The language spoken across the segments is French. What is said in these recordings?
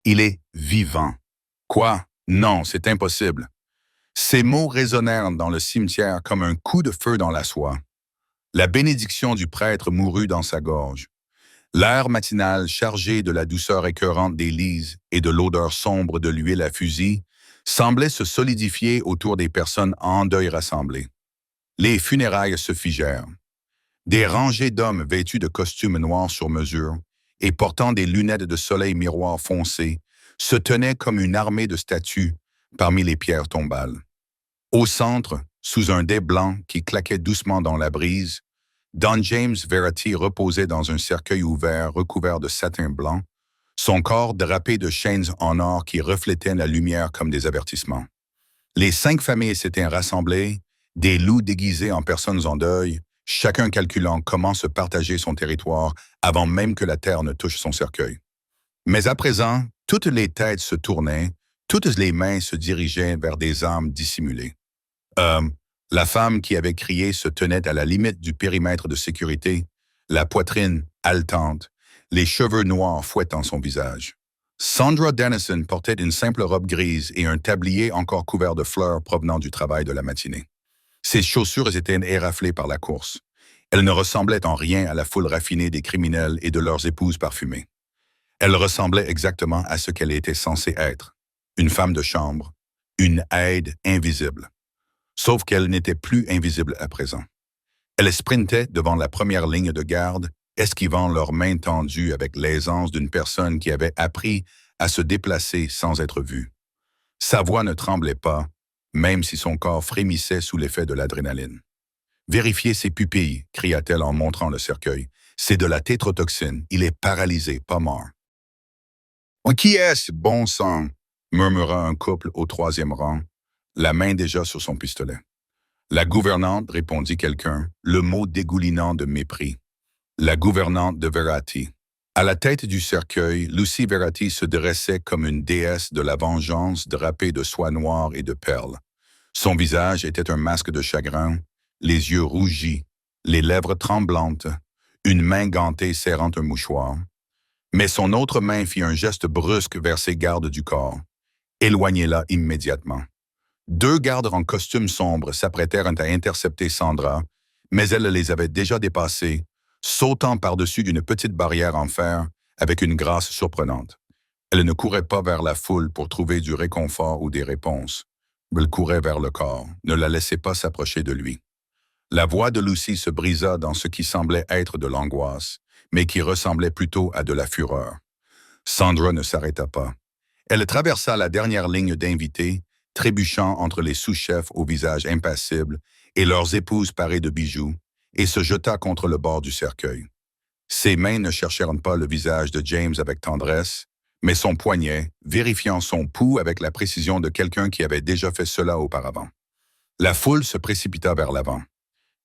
Il est vivant. Quoi? Non, c'est impossible. Ces mots résonnèrent dans le cimetière comme un coup de feu dans la soie. La bénédiction du prêtre mourut dans sa gorge. L'air matinal, chargé de la douceur écœurante des lises et de l'odeur sombre de l'huile à fusil, semblait se solidifier autour des personnes en deuil rassemblées. Les funérailles se figèrent. Des rangées d'hommes vêtus de costumes noirs sur mesure et portant des lunettes de soleil miroir foncé se tenaient comme une armée de statues parmi les pierres tombales. Au centre, sous un dais blanc qui claquait doucement dans la brise, Don James Verratti reposait dans un cercueil ouvert recouvert de satin blanc, son corps drapé de chaînes en or qui reflétaient la lumière comme des avertissements. Les 5 familles s'étaient rassemblées, des loups déguisés en personnes en deuil, chacun calculant comment se partager son territoire avant même que la terre ne touche son cercueil. Mais à présent, toutes les têtes se tournaient, toutes les mains se dirigeaient vers des armes dissimulées. La femme qui avait crié se tenait à la limite du périmètre de sécurité, la poitrine haletante, les cheveux noirs fouettant son visage. Sandra Dennison portait une simple robe grise et un tablier encore couvert de fleurs provenant du travail de la matinée. Ses chaussures étaient éraflées par la course. Elle ne ressemblait en rien à la foule raffinée des criminels et de leurs épouses parfumées. Elle ressemblait exactement à ce qu'elle était censée être, une femme de chambre, une aide invisible. Sauf qu'elle n'était plus invisible à présent. Elle sprintait devant la première ligne de garde, esquivant leurs mains tendues avec l'aisance d'une personne qui avait appris à se déplacer sans être vue. Sa voix ne tremblait pas, même si son corps frémissait sous l'effet de l'adrénaline. « Vérifiez ses pupilles », cria-t-elle en montrant le cercueil. « C'est de la tétrotoxine, il est paralysé, pas mort. »« Qui est-ce, bon sang ?» murmura un couple au 3e rang, la main déjà sur son pistolet. « La gouvernante », répondit quelqu'un, le mot dégoulinant de mépris. La gouvernante de Verratti. À la tête du cercueil, Lucy Verratti se dressait comme une déesse de la vengeance drapée de soie noire et de perles. Son visage était un masque de chagrin, les yeux rougis, les lèvres tremblantes, une main gantée serrant un mouchoir. Mais son autre main fit un geste brusque vers ses gardes du corps. Éloignez-la immédiatement. 2 gardes en costume sombre s'apprêtèrent à intercepter Sandra, mais elle les avait déjà dépassés, sautant par-dessus d'une petite barrière en fer avec une grâce surprenante. Elle ne courait pas vers la foule pour trouver du réconfort ou des réponses. Elle courait vers le corps, ne la laissait pas s'approcher de lui. La voix de Lucy se brisa dans ce qui semblait être de l'angoisse, mais qui ressemblait plutôt à de la fureur. Sandra ne s'arrêta pas. Elle traversa la dernière ligne d'invités, trébuchant entre les sous-chefs au visage impassible et leurs épouses parées de bijoux, et se jeta contre le bord du cercueil. Ses mains ne cherchèrent pas le visage de James avec tendresse, mais son poignet, vérifiant son pouls avec la précision de quelqu'un qui avait déjà fait cela auparavant. La foule se précipita vers l'avant.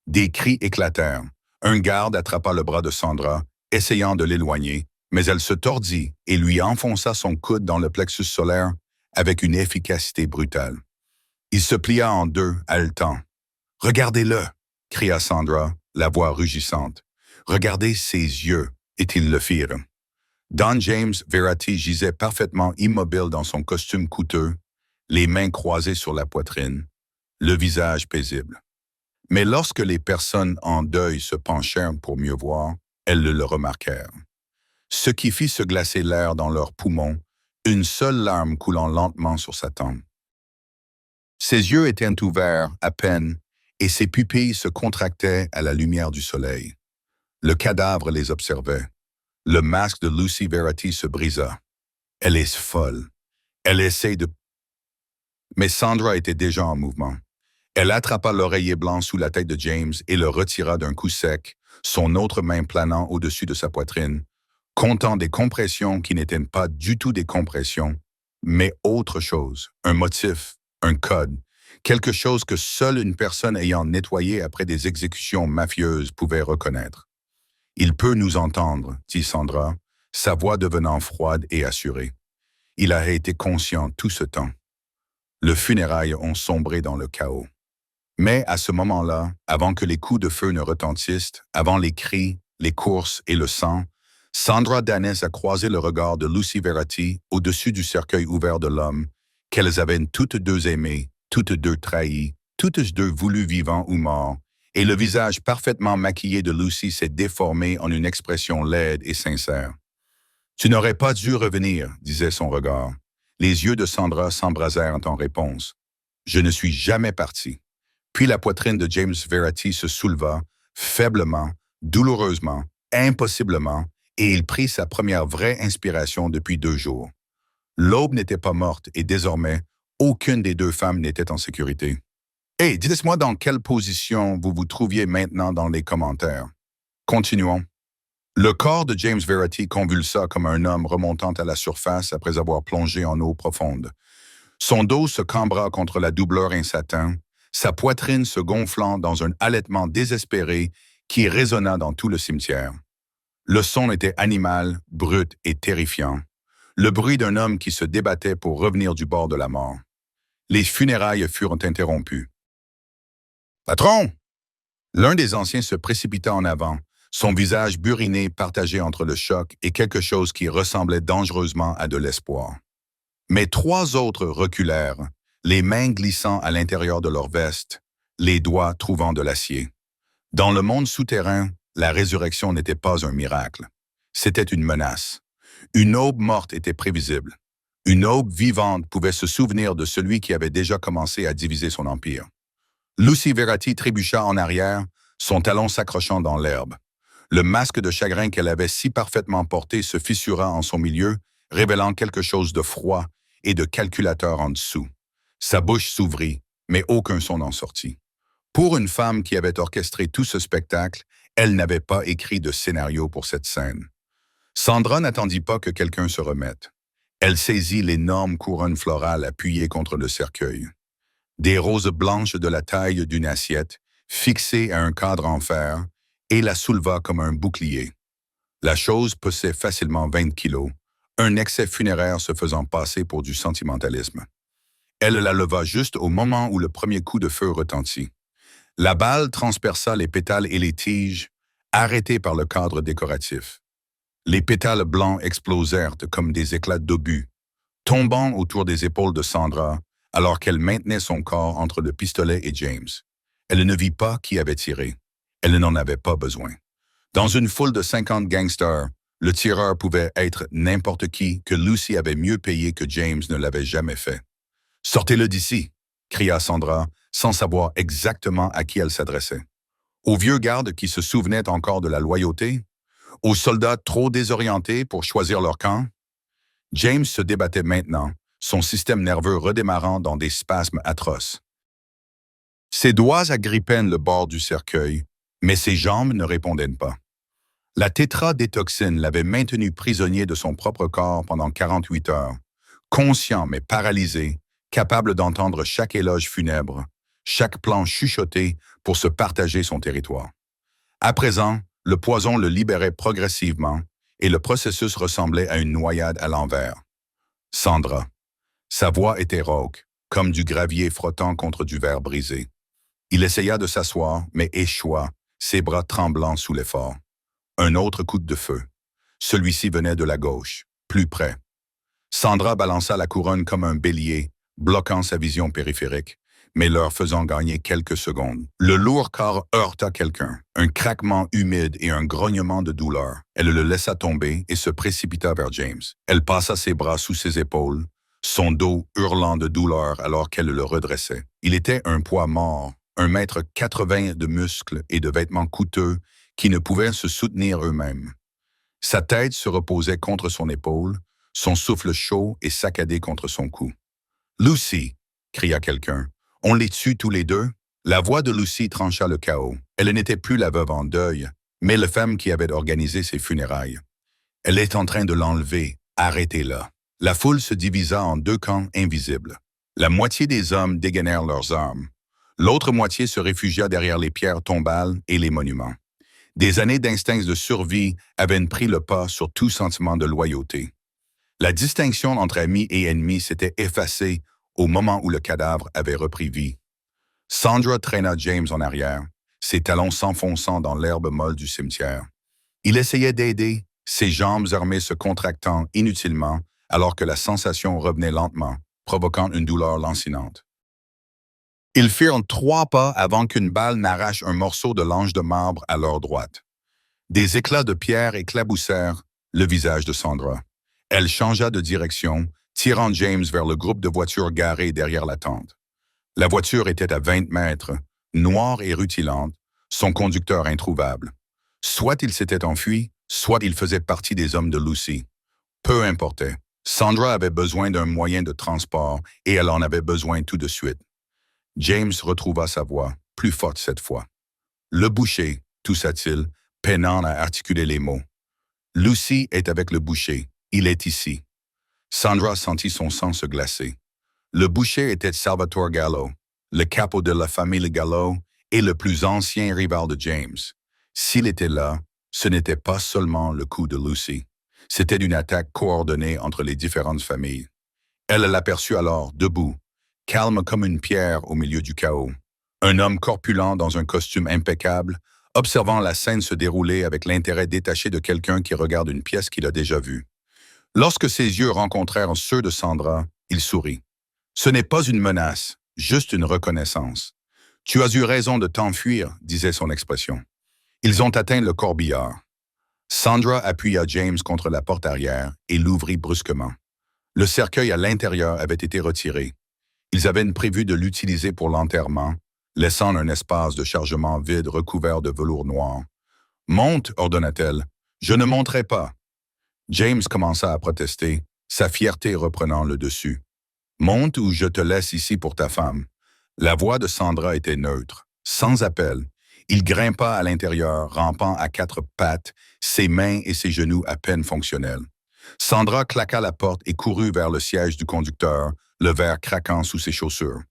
Des cris éclatèrent. Un garde attrapa le bras de Sandra, essayant de l'éloigner, mais elle se tordit et lui enfonça son coude dans le plexus solaire avec une efficacité brutale. Il se plia en 2, haletant. « Regardez-le » cria Sandra, la voix rugissante. « Regardez ses yeux » et ils le firent. Don James Verratti gisait parfaitement immobile dans son costume coûteux, les mains croisées sur la poitrine, le visage paisible. Mais lorsque les personnes en deuil se penchèrent pour mieux voir, elles le remarquèrent. Ce qui fit se glacer l'air dans leurs poumons, une seule larme coulant lentement sur sa tempe. Ses yeux étaient ouverts à peine, et ses pupilles se contractaient à la lumière du soleil. Le cadavre les observait. Le masque de Lucy Verratti se brisa. Elle est folle. Elle essaie de... Mais Sandra était déjà en mouvement. Elle attrapa l'oreiller blanc sous la tête de James et le retira d'un coup sec, son autre main planant au-dessus de sa poitrine, comptant des compressions qui n'étaient pas du tout des compressions, mais autre chose, un motif, un code, quelque chose que seule une personne ayant nettoyé après des exécutions mafieuses pouvait reconnaître. « Il peut nous entendre », dit Sandra, sa voix devenant froide et assurée. Il a été conscient tout ce temps. Le funérailles ont sombré dans le chaos. Mais à ce moment-là, avant que les coups de feu ne retentissent, avant les cris, les courses et le sang, Sandra Danes a croisé le regard de Lucy Verratti au-dessus du cercueil ouvert de l'homme qu'elles avaient toutes deux aimé, toutes deux trahi, toutes deux voulu vivant ou mort, et le visage parfaitement maquillé de Lucy s'est déformé en une expression laide et sincère. « Tu n'aurais pas dû revenir », disait son regard. Les yeux de Sandra s'embrasèrent en réponse. « Je ne suis jamais parti. » Puis la poitrine de James Verratti se souleva, faiblement, douloureusement, impossiblement, et il prit sa première vraie inspiration depuis 2 jours. L'aube n'était pas morte et désormais, aucune des deux femmes n'était en sécurité. Hey, dites-moi dans quelle position vous vous trouviez maintenant dans les commentaires. Continuons. Le corps de James Verratti convulsa comme un homme remontant à la surface après avoir plongé en eau profonde. Son dos se cambra contre la doubleur insatin, sa poitrine se gonflant dans un halètement désespéré qui résonna dans tout le cimetière. Le son était animal, brut et terrifiant. Le bruit d'un homme qui se débattait pour revenir du bord de la mort. Les funérailles furent interrompues. « Patron! » L'un des anciens se précipita en avant, son visage buriné partagé entre le choc et quelque chose qui ressemblait dangereusement à de l'espoir. Mais 3 autres reculèrent, les mains glissant à l'intérieur de leur veste, les doigts trouvant de l'acier. Dans le monde souterrain, la résurrection n'était pas un miracle. C'était une menace. Une aube morte était prévisible. Une aube vivante pouvait se souvenir de celui qui avait déjà commencé à diviser son empire. Lucy Verratti trébucha en arrière, son talon s'accrochant dans l'herbe. Le masque de chagrin qu'elle avait si parfaitement porté se fissura en son milieu, révélant quelque chose de froid et de calculateur en dessous. Sa bouche s'ouvrit, mais aucun son n'en sortit. Pour une femme qui avait orchestré tout ce spectacle, elle n'avait pas écrit de scénario pour cette scène. Sandra n'attendit pas que quelqu'un se remette. Elle saisit l'énorme couronne florale appuyée contre le cercueil. Des roses blanches de la taille d'une assiette, fixées à un cadre en fer, et la souleva comme un bouclier. La chose pesait facilement 20 kilos, un excès funéraire se faisant passer pour du sentimentalisme. Elle la leva juste au moment où le premier coup de feu retentit. La balle transperça les pétales et les tiges, arrêtées par le cadre décoratif. Les pétales blancs explosèrent comme des éclats d'obus, tombant autour des épaules de Sandra, alors qu'elle maintenait son corps entre le pistolet et James. Elle ne vit pas qui avait tiré. Elle n'en avait pas besoin. Dans une foule de 50 gangsters, le tireur pouvait être n'importe qui que Lucy avait mieux payé que James ne l'avait jamais fait. « Sortez-le d'ici !» cria Sandra, sans savoir exactement à qui elle s'adressait. Aux vieux gardes qui se souvenaient encore de la loyauté? Aux soldats trop désorientés pour choisir leur camp? James se débattait maintenant, son système nerveux redémarrant dans des spasmes atroces. Ses doigts agrippaient le bord du cercueil, mais ses jambes ne répondaient pas. La tétradétoxine l'avait maintenu prisonnier de son propre corps pendant 48 heures, conscient mais paralysé, capable d'entendre chaque éloge funèbre, chaque plan chuchoté pour se partager son territoire. À présent, le poison le libérait progressivement et le processus ressemblait à une noyade à l'envers. Sandra. Sa voix était rauque, comme du gravier frottant contre du verre brisé. Il essaya de s'asseoir, mais échoua, ses bras tremblants sous l'effort. Un autre coup de feu. Celui-ci venait de la gauche, plus près. Sandra balança la couronne comme un bélier, bloquant sa vision périphérique, mais leur faisant gagner quelques secondes. Le lourd corps heurta quelqu'un, un craquement humide et un grognement de douleur. Elle le laissa tomber et se précipita vers James. Elle passa ses bras sous ses épaules, son dos hurlant de douleur alors qu'elle le redressait. Il était un poids mort, 1,80 m de muscles et de vêtements coûteux qui ne pouvaient se soutenir eux-mêmes. Sa tête se reposait contre son épaule, son souffle chaud et saccadé contre son cou. « Lucy !» cria quelqu'un. « On les tue tous les deux ?» La voix de Lucy trancha le chaos. Elle n'était plus la veuve en deuil, mais la femme qui avait organisé ses funérailles. « Elle est en train de l'enlever. Arrêtez-la. » La foule se divisa en 2 camps invisibles. La moitié des hommes dégainèrent leurs armes. L'autre moitié se réfugia derrière les pierres tombales et les monuments. Des années d'instincts de survie avaient pris le pas sur tout sentiment de loyauté. La distinction entre amis et ennemis s'était effacée au moment où le cadavre avait repris vie. Sandra traîna James en arrière, ses talons s'enfonçant dans l'herbe molle du cimetière. Il essayait d'aider, ses jambes armées se contractant inutilement alors que la sensation revenait lentement, provoquant une douleur lancinante. Ils firent 3 pas avant qu'une balle n'arrache un morceau de l'ange de marbre à leur droite. Des éclats de pierre éclaboussèrent le visage de Sandra. Elle changea de direction, tirant James vers le groupe de voitures garées derrière la tente. La voiture était à 20 mètres, noire et rutilante, son conducteur introuvable. Soit il s'était enfui, soit il faisait partie des hommes de Lucy. Peu importait. Sandra avait besoin d'un moyen de transport et elle en avait besoin tout de suite. James retrouva sa voix, plus forte cette fois. Le boucher, toussa-t-il, peinant à articuler les mots. Lucy est avec le boucher. Il est ici. Sandra sentit son sang se glacer. Le boucher était Salvatore Gallo, le capot de la famille Gallo et le plus ancien rival de James. S'il était là, ce n'était pas seulement le coup de Lucy. C'était une attaque coordonnée entre les différentes familles. Elle l'aperçut alors, debout, calme comme une pierre au milieu du chaos. Un homme corpulent dans un costume impeccable, observant la scène se dérouler avec l'intérêt détaché de quelqu'un qui regarde une pièce qu'il a déjà vue. Lorsque ses yeux rencontrèrent ceux de Sandra, il sourit. Ce n'est pas une menace, juste une reconnaissance. Tu as eu raison de t'enfuir, disait son expression. Ils ont atteint le corbillard. Sandra appuya James contre la porte arrière et l'ouvrit brusquement. Le cercueil à l'intérieur avait été retiré. Ils avaient prévu de l'utiliser pour l'enterrement, laissant un espace de chargement vide recouvert de velours noir. « Monte, ordonna-t-elle. Je ne monterai pas. » James commença à protester, sa fierté reprenant le dessus. « Monte ou je te laisse ici pour ta femme. » La voix de Sandra était neutre, sans appel. Il grimpa à l'intérieur, rampant à 4 pattes, ses mains et ses genoux à peine fonctionnels. Sandra claqua la porte et courut vers le siège du conducteur, le verre craquant sous ses chaussures.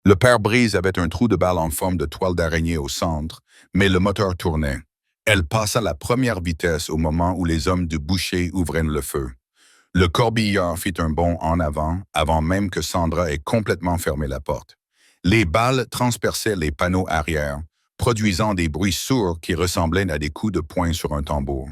Le pare-brise avait un trou de balle en forme de toile d'araignée au centre, mais le moteur tournait. Elle passa la première vitesse au moment où les hommes du boucher ouvrirent le feu. Le corbillard fit un bond en avant même que Sandra ait complètement fermé la porte. Les balles transperçaient les panneaux arrière, produisant des bruits sourds qui ressemblaient à des coups de poing sur un tambour.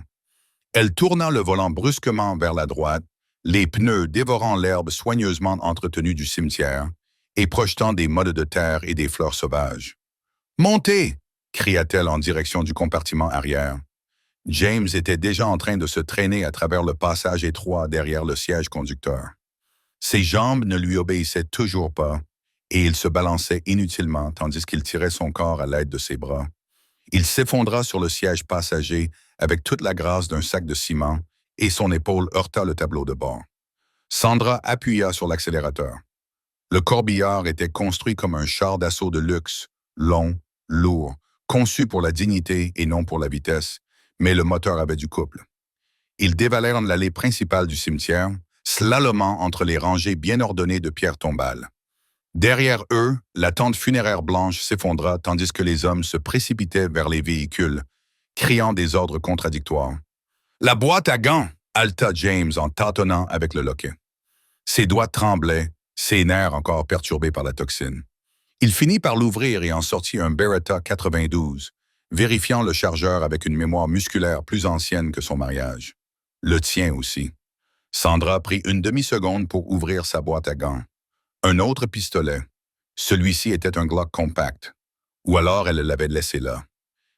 Elle tourna le volant brusquement vers la droite, les pneus dévorant l'herbe soigneusement entretenue du cimetière et projetant des mottes de terre et des fleurs sauvages. « Montez !» cria-t-elle en direction du compartiment arrière. James était déjà en train de se traîner à travers le passage étroit derrière le siège conducteur. Ses jambes ne lui obéissaient toujours pas et il se balançait inutilement tandis qu'il tirait son corps à l'aide de ses bras. Il s'effondra sur le siège passager avec toute la grâce d'un sac de ciment et son épaule heurta le tableau de bord. Sandra appuya sur l'accélérateur. Le corbillard était construit comme un char d'assaut de luxe, long, lourd, conçu pour la dignité et non pour la vitesse, mais le moteur avait du couple. Ils dévalèrent l'allée principale du cimetière, slalomant entre les rangées bien ordonnées de pierres tombales. Derrière eux, la tente funéraire blanche s'effondra tandis que les hommes se précipitaient vers les véhicules, criant des ordres contradictoires. « La boîte à gants !» haleta James en tâtonnant avec le loquet. Ses doigts tremblaient, ses nerfs encore perturbés par la toxine. Il finit par l'ouvrir et en sortit un Beretta 92, vérifiant le chargeur avec une mémoire musculaire plus ancienne que son mariage. Le tien aussi. Sandra prit une demi-seconde pour ouvrir sa boîte à gants. Un autre pistolet. Celui-ci était un Glock compact. Ou alors elle l'avait laissé là.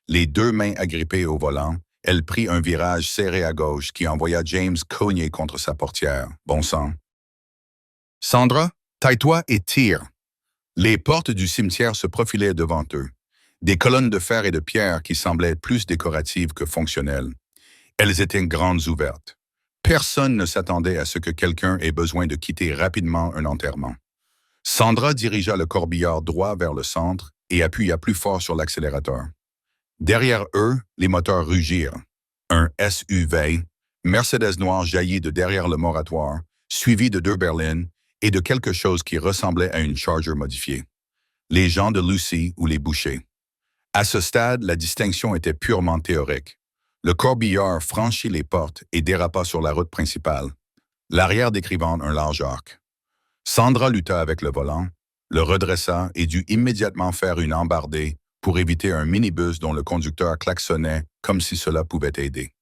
Les 2 mains agrippées au volant, elle prit un virage serré à gauche qui envoya James cogner contre sa portière. Bon sang. « Sandra, taille-toi et tire. » Les portes du cimetière se profilaient devant eux. Des colonnes de fer et de pierre qui semblaient plus décoratives que fonctionnelles. Elles étaient grandes ouvertes. Personne ne s'attendait à ce que quelqu'un ait besoin de quitter rapidement un enterrement. Sandra dirigea le corbillard droit vers le centre et appuya plus fort sur l'accélérateur. Derrière eux, les moteurs rugirent. Un SUV, Mercedes noir jaillit de derrière le moratoire, suivi de 2 berlines et de quelque chose qui ressemblait à une Charger modifiée. Les gens de Lucy ou les bouchers. À ce stade, la distinction était purement théorique. Le corbillard franchit les portes et dérapa sur la route principale, l'arrière décrivant un large arc. Sandra lutta avec le volant, le redressa et dut immédiatement faire une embardée pour éviter un minibus dont le conducteur klaxonnait comme si cela pouvait aider.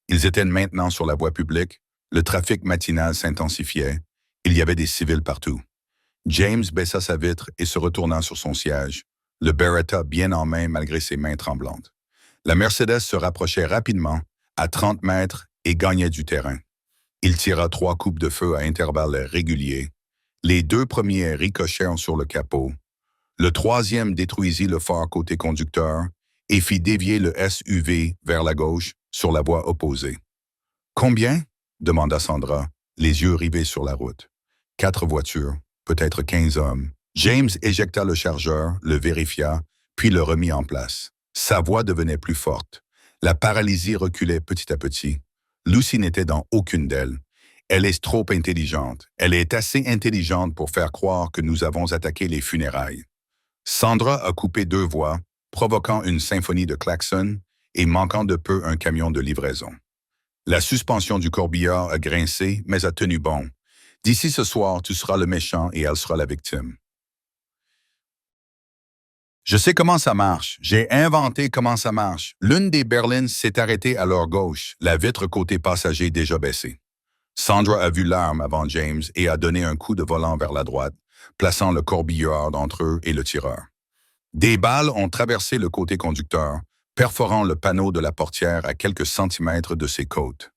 Ils étaient maintenant sur la voie publique, le trafic matinal s'intensifiait, il y avait des civils partout. James baissa sa vitre et se retourna sur son siège, le Beretta bien en main malgré ses mains tremblantes. La Mercedes se rapprochait rapidement, à 30 mètres, et gagnait du terrain. Il tira 3 coupes de feu à intervalles réguliers. Les 2 premiers ricochèrent sur le capot. Le 3e détruisit le phare côté conducteur et fit dévier le SUV vers la gauche sur la voie opposée. « Combien ?» demanda Sandra, les yeux rivés sur la route. 4 voitures, peut-être 15 hommes. James éjecta le chargeur, le vérifia, puis le remit en place. Sa voix devenait plus forte. La paralysie reculait petit à petit. Lucy n'était dans aucune d'elles. Elle est trop intelligente. Elle est assez intelligente pour faire croire que nous avons attaqué les funérailles. Sandra a coupé 2 voies, provoquant une symphonie de klaxons et manquant de peu un camion de livraison. La suspension du corbillard a grincé, mais a tenu bon. D'ici ce soir, tu seras le méchant et elle sera la victime. Je sais comment ça marche. J'ai inventé comment ça marche. L'une des berlines s'est arrêtée à leur gauche, la vitre côté passager déjà baissée. Sandra a vu l'arme avant James et a donné un coup de volant vers la droite, plaçant le corbillard entre eux et le tireur. Des balles ont traversé le côté conducteur, perforant le panneau de la portière à quelques centimètres de ses côtes.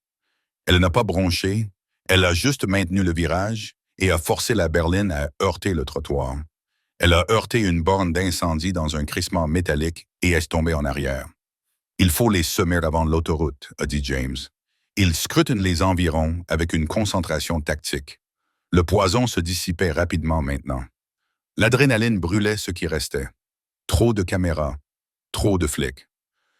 Elle n'a pas bronché, elle a juste maintenu le virage et a forcé la berline à heurter le trottoir. Elle a heurté une borne d'incendie dans un crissement métallique et est tombée en arrière. « Il faut les semer avant l'autoroute », a dit James. Il scrutine les environs avec une concentration tactique. Le poison se dissipait rapidement maintenant. L'adrénaline brûlait ce qui restait. Trop de caméras, trop de flics.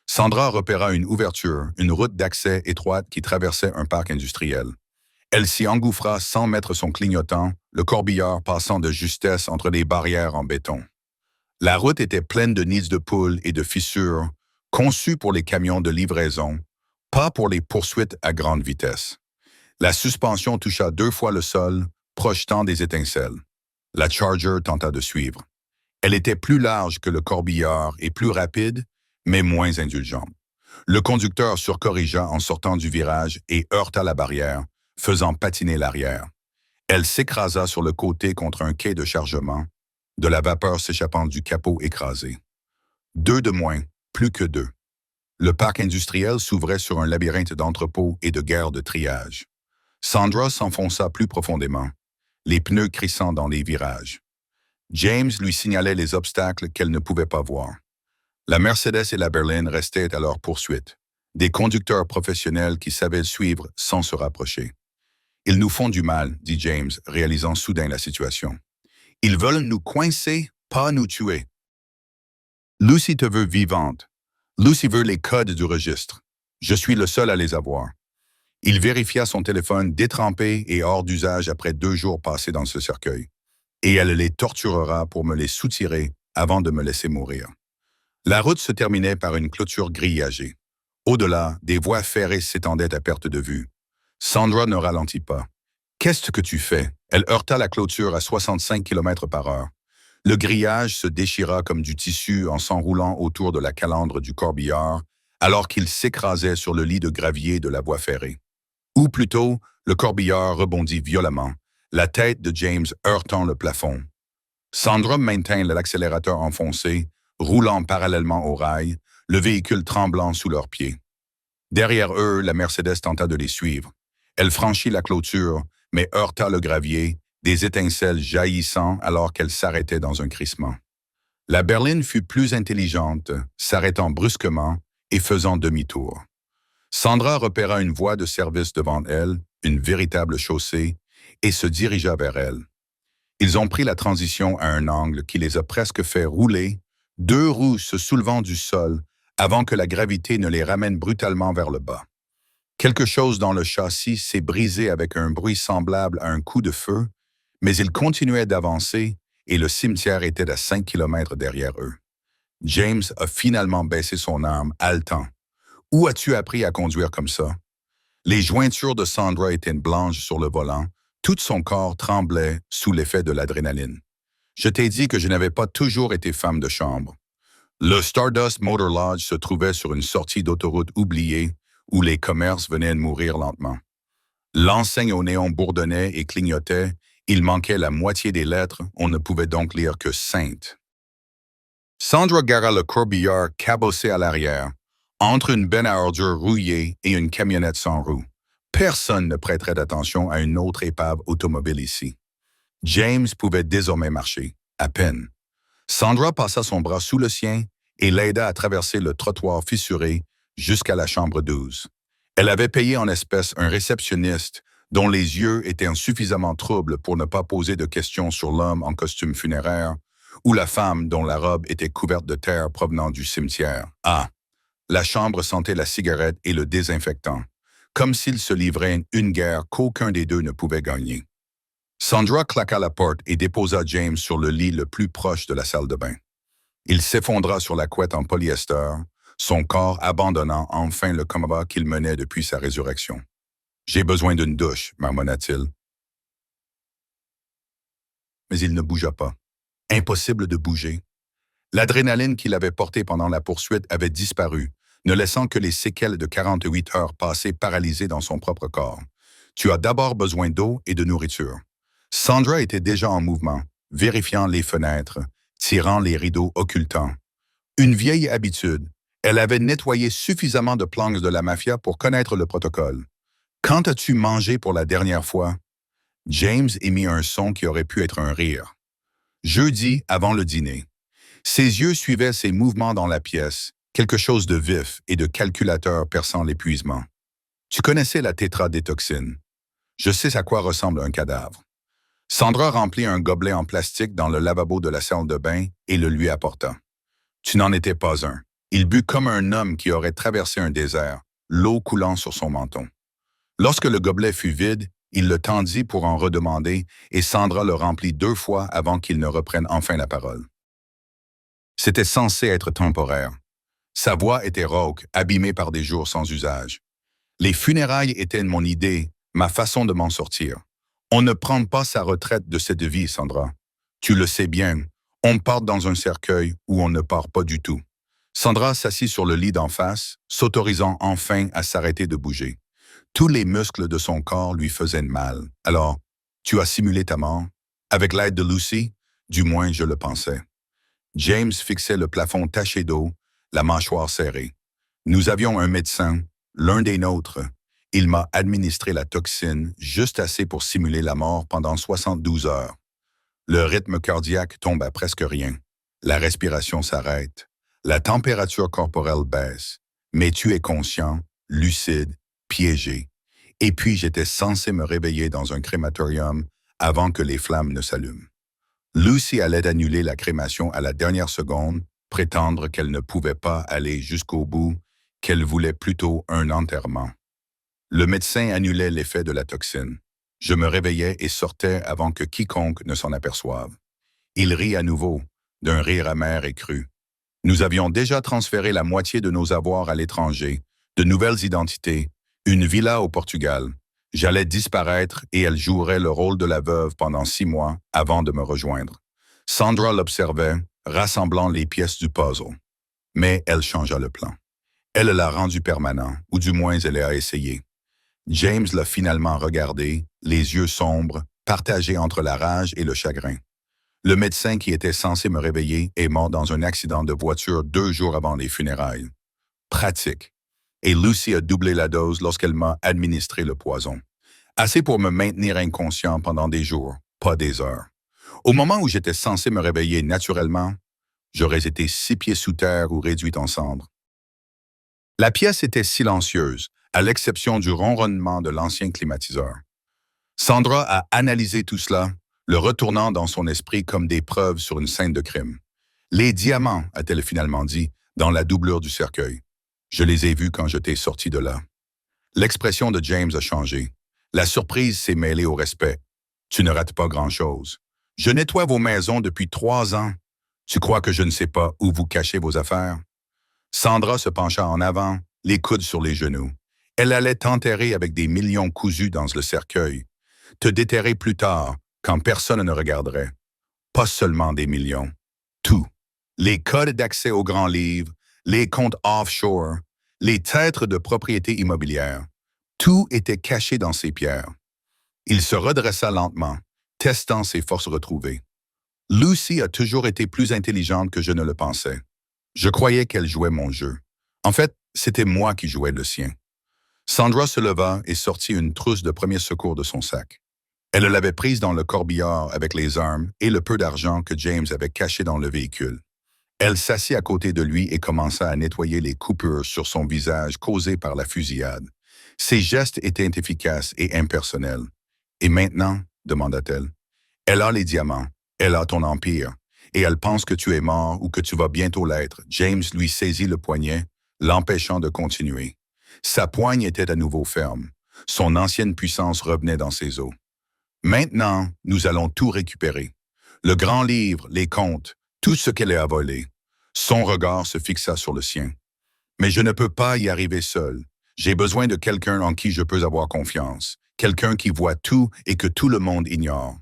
Sandra repéra une ouverture, une route d'accès étroite qui traversait un parc industriel. Elle s'y engouffra sans mettre son clignotant, le corbillard passant de justesse entre les barrières en béton. La route était pleine de nids de poules et de fissures, conçues pour les camions de livraison, pas pour les poursuites à grande vitesse. La suspension toucha 2 fois le sol, projetant des étincelles. La Charger tenta de suivre. Elle était plus large que le corbillard et plus rapide, mais moins indulgente. Le conducteur surcorrigea en sortant du virage et heurta la barrière, faisant patiner l'arrière. Elle s'écrasa sur le côté contre un quai de chargement, de la vapeur s'échappant du capot écrasé. 2 de moins, plus que 2. Le parc industriel s'ouvrait sur un labyrinthe d'entrepôts et de guerres de triage. Sandra s'enfonça plus profondément, les pneus crissant dans les virages. James lui signalait les obstacles qu'elle ne pouvait pas voir. La Mercedes et la berline restaient à leur poursuite, des conducteurs professionnels qui savaient suivre sans se rapprocher. « Ils nous font du mal », dit James, réalisant soudain la situation. « Ils veulent nous coincer, pas nous tuer. Lucy te veut vivante. Lucy veut les codes du registre. Je suis le seul à les avoir. » Il vérifia son téléphone détrempé et hors d'usage après 2 jours passés dans ce cercueil. Et elle les torturera pour me les soutirer avant de me laisser mourir. La route se terminait par une clôture grillagée. Au-delà, des voies ferrées s'étendaient à perte de vue. Sandra ne ralentit pas. « Qu'est-ce que tu fais ?» Elle heurta la clôture à 65 km/h. Le grillage se déchira comme du tissu en s'enroulant autour de la calandre du corbillard, alors qu'il s'écrasait sur le lit de gravier de la voie ferrée. Ou plutôt, le corbillard rebondit violemment, la tête de James heurtant le plafond. Sandra maintint l'accélérateur enfoncé, roulant parallèlement aux rails, le véhicule tremblant sous leurs pieds. Derrière eux, la Mercedes tenta de les suivre. Elle franchit la clôture, mais heurta le gravier, des étincelles jaillissant alors qu'elle s'arrêtait dans un crissement. La berline fut plus intelligente, s'arrêtant brusquement et faisant demi-tour. Sandra repéra une voie de service devant elle, une véritable chaussée, et se dirigea vers elle. Ils ont pris la transition à un angle qui les a presque fait rouler, 2 roues se soulevant du sol avant que la gravité ne les ramène brutalement vers le bas. Quelque chose dans le châssis s'est brisé avec un bruit semblable à un coup de feu, mais ils continuaient d'avancer et le cimetière était à 5 km derrière eux. James a finalement baissé son arme, haletant. « Où as-tu appris à conduire comme ça? » Les jointures de Sandra étaient blanches sur le volant, tout son corps tremblait sous l'effet de l'adrénaline. « Je t'ai dit que je n'avais pas toujours été femme de chambre. » Le Stardust Motor Lodge se trouvait sur une sortie d'autoroute oubliée où les commerces venaient de mourir lentement. L'enseigne au néon bourdonnait et clignotait, il manquait la moitié des lettres, on ne pouvait donc lire que Sainte. Sandra gara le corbillard cabossé à l'arrière, entre une benne à ordures rouillée et une camionnette sans roues. Personne ne prêterait d'attention à une autre épave automobile ici. James pouvait désormais marcher, à peine. Sandra passa son bras sous le sien et l'aida à traverser le trottoir fissuré jusqu'à la chambre 12. Elle avait payé en espèces un réceptionniste dont les yeux étaient suffisamment troubles pour ne pas poser de questions sur l'homme en costume funéraire ou la femme dont la robe était couverte de terre provenant du cimetière. Ah, la chambre sentait la cigarette et le désinfectant, comme s'ils se livraient une guerre qu'aucun des deux ne pouvait gagner. Sandra claqua la porte et déposa James sur le lit le plus proche de la salle de bain. Il s'effondra sur la couette en polyester, son corps abandonnant enfin le combat qu'il menait depuis sa résurrection. « J'ai besoin d'une douche », marmonna-t-il. Mais il ne bougea pas. Impossible de bouger. L'adrénaline qu'il avait portée pendant la poursuite avait disparu, ne laissant que les séquelles de 48 heures passées paralysées dans son propre corps. Tu as d'abord besoin d'eau et de nourriture. Sandra était déjà en mouvement, vérifiant les fenêtres, tirant les rideaux occultants. Une vieille habitude, elle avait nettoyé suffisamment de planques de la mafia pour connaître le protocole. « Quand as-tu mangé pour la dernière fois? » James émit un son qui aurait pu être un rire. Jeudi, avant le dîner. Ses yeux suivaient ses mouvements dans la pièce, quelque chose de vif et de calculateur perçant l'épuisement. Tu connaissais la tétradétoxine. Je sais à quoi ressemble un cadavre. Sandra remplit un gobelet en plastique dans le lavabo de la salle de bain et le lui apporta. Tu n'en étais pas un. Il but comme un homme qui aurait traversé un désert, l'eau coulant sur son menton. Lorsque le gobelet fut vide, il le tendit pour en redemander et Sandra le remplit 2 fois avant qu'il ne reprenne enfin la parole. C'était censé être temporaire. Sa voix était rauque, abîmée par des jours sans usage. Les funérailles étaient mon idée, ma façon de m'en sortir. On ne prend pas sa retraite de cette vie, Sandra. Tu le sais bien, on part dans un cercueil où on ne part pas du tout. Sandra s'assit sur le lit d'en face, s'autorisant enfin à s'arrêter de bouger. Tous les muscles de son corps lui faisaient mal. Alors, tu as simulé ta mort? Avec l'aide de Lucy? Du moins, je le pensais. James fixait le plafond taché d'eau, la mâchoire serrée. Nous avions un médecin, l'un des nôtres. Il m'a administré la toxine, juste assez pour simuler la mort pendant 72 heures. Le rythme cardiaque tombe à presque rien. La respiration s'arrête. La température corporelle baisse. Mais tu es conscient, lucide, piégé. Et puis j'étais censé me réveiller dans un crématorium avant que les flammes ne s'allument. Lucy allait annuler la crémation à la dernière seconde, prétendre qu'elle ne pouvait pas aller jusqu'au bout, qu'elle voulait plutôt un enterrement. Le médecin annulait l'effet de la toxine. Je me réveillais et sortais avant que quiconque ne s'en aperçoive. Il rit à nouveau, d'un rire amer et cru. Nous avions déjà transféré la moitié de nos avoirs à l'étranger, de nouvelles identités, une villa au Portugal. J'allais disparaître et elle jouerait le rôle de la veuve pendant 6 mois avant de me rejoindre. Sandra l'observait, rassemblant les pièces du puzzle. Mais elle changea le plan. Elle l'a rendu permanent, ou du moins elle a essayé. James l'a finalement regardé, les yeux sombres, partagés entre la rage et le chagrin. Le médecin qui était censé me réveiller est mort dans un accident de voiture 2 jours avant les funérailles. Pratique. Et Lucy a doublé la dose lorsqu'elle m'a administré le poison. Assez pour me maintenir inconscient pendant des jours, pas des heures. Au moment où j'étais censé me réveiller naturellement, j'aurais été 6 pieds sous terre ou réduit en cendres. La pièce était silencieuse, à l'exception du ronronnement de l'ancien climatiseur. Sandra a analysé tout cela, le retournant dans son esprit comme des preuves sur une scène de crime. Les diamants, a-t-elle finalement dit, dans la doublure du cercueil. Je les ai vus quand je t'ai sorti de là. L'expression de James a changé. La surprise s'est mêlée au respect. Tu ne rates pas grand-chose. Je nettoie vos maisons depuis 3 ans. Tu crois que je ne sais pas où vous cachez vos affaires? Sandra se pencha en avant, les coudes sur les genoux. Elle allait t'enterrer avec des millions cousus dans le cercueil. Te déterrer plus tard, quand personne ne regarderait. Pas seulement des millions. Tout. Les codes d'accès aux grands livres, les comptes offshore, les titres de propriété immobilière. Tout était caché dans ses pierres. Il se redressa lentement, testant ses forces retrouvées. Lucy a toujours été plus intelligente que je ne le pensais. Je croyais qu'elle jouait mon jeu. En fait, c'était moi qui jouais le sien. Sandra se leva et sortit une trousse de premiers secours de son sac. Elle l'avait prise dans le corbillard avec les armes et le peu d'argent que James avait caché dans le véhicule. Elle s'assit à côté de lui et commença à nettoyer les coupures sur son visage causées par la fusillade. Ses gestes étaient efficaces et impersonnels. « Et maintenant ?» demanda-t-elle. « Elle a les diamants, elle a ton empire, et elle pense que tu es mort ou que tu vas bientôt l'être. » James lui saisit le poignet, l'empêchant de continuer. Sa poigne était à nouveau ferme. Son ancienne puissance revenait dans ses os. « Maintenant, nous allons tout récupérer. Le grand livre, les contes, tout ce qu'elle a volé. » Son regard se fixa sur le sien. « Mais je ne peux pas y arriver seul. J'ai besoin de quelqu'un en qui je peux avoir confiance, quelqu'un qui voit tout et que tout le monde ignore. »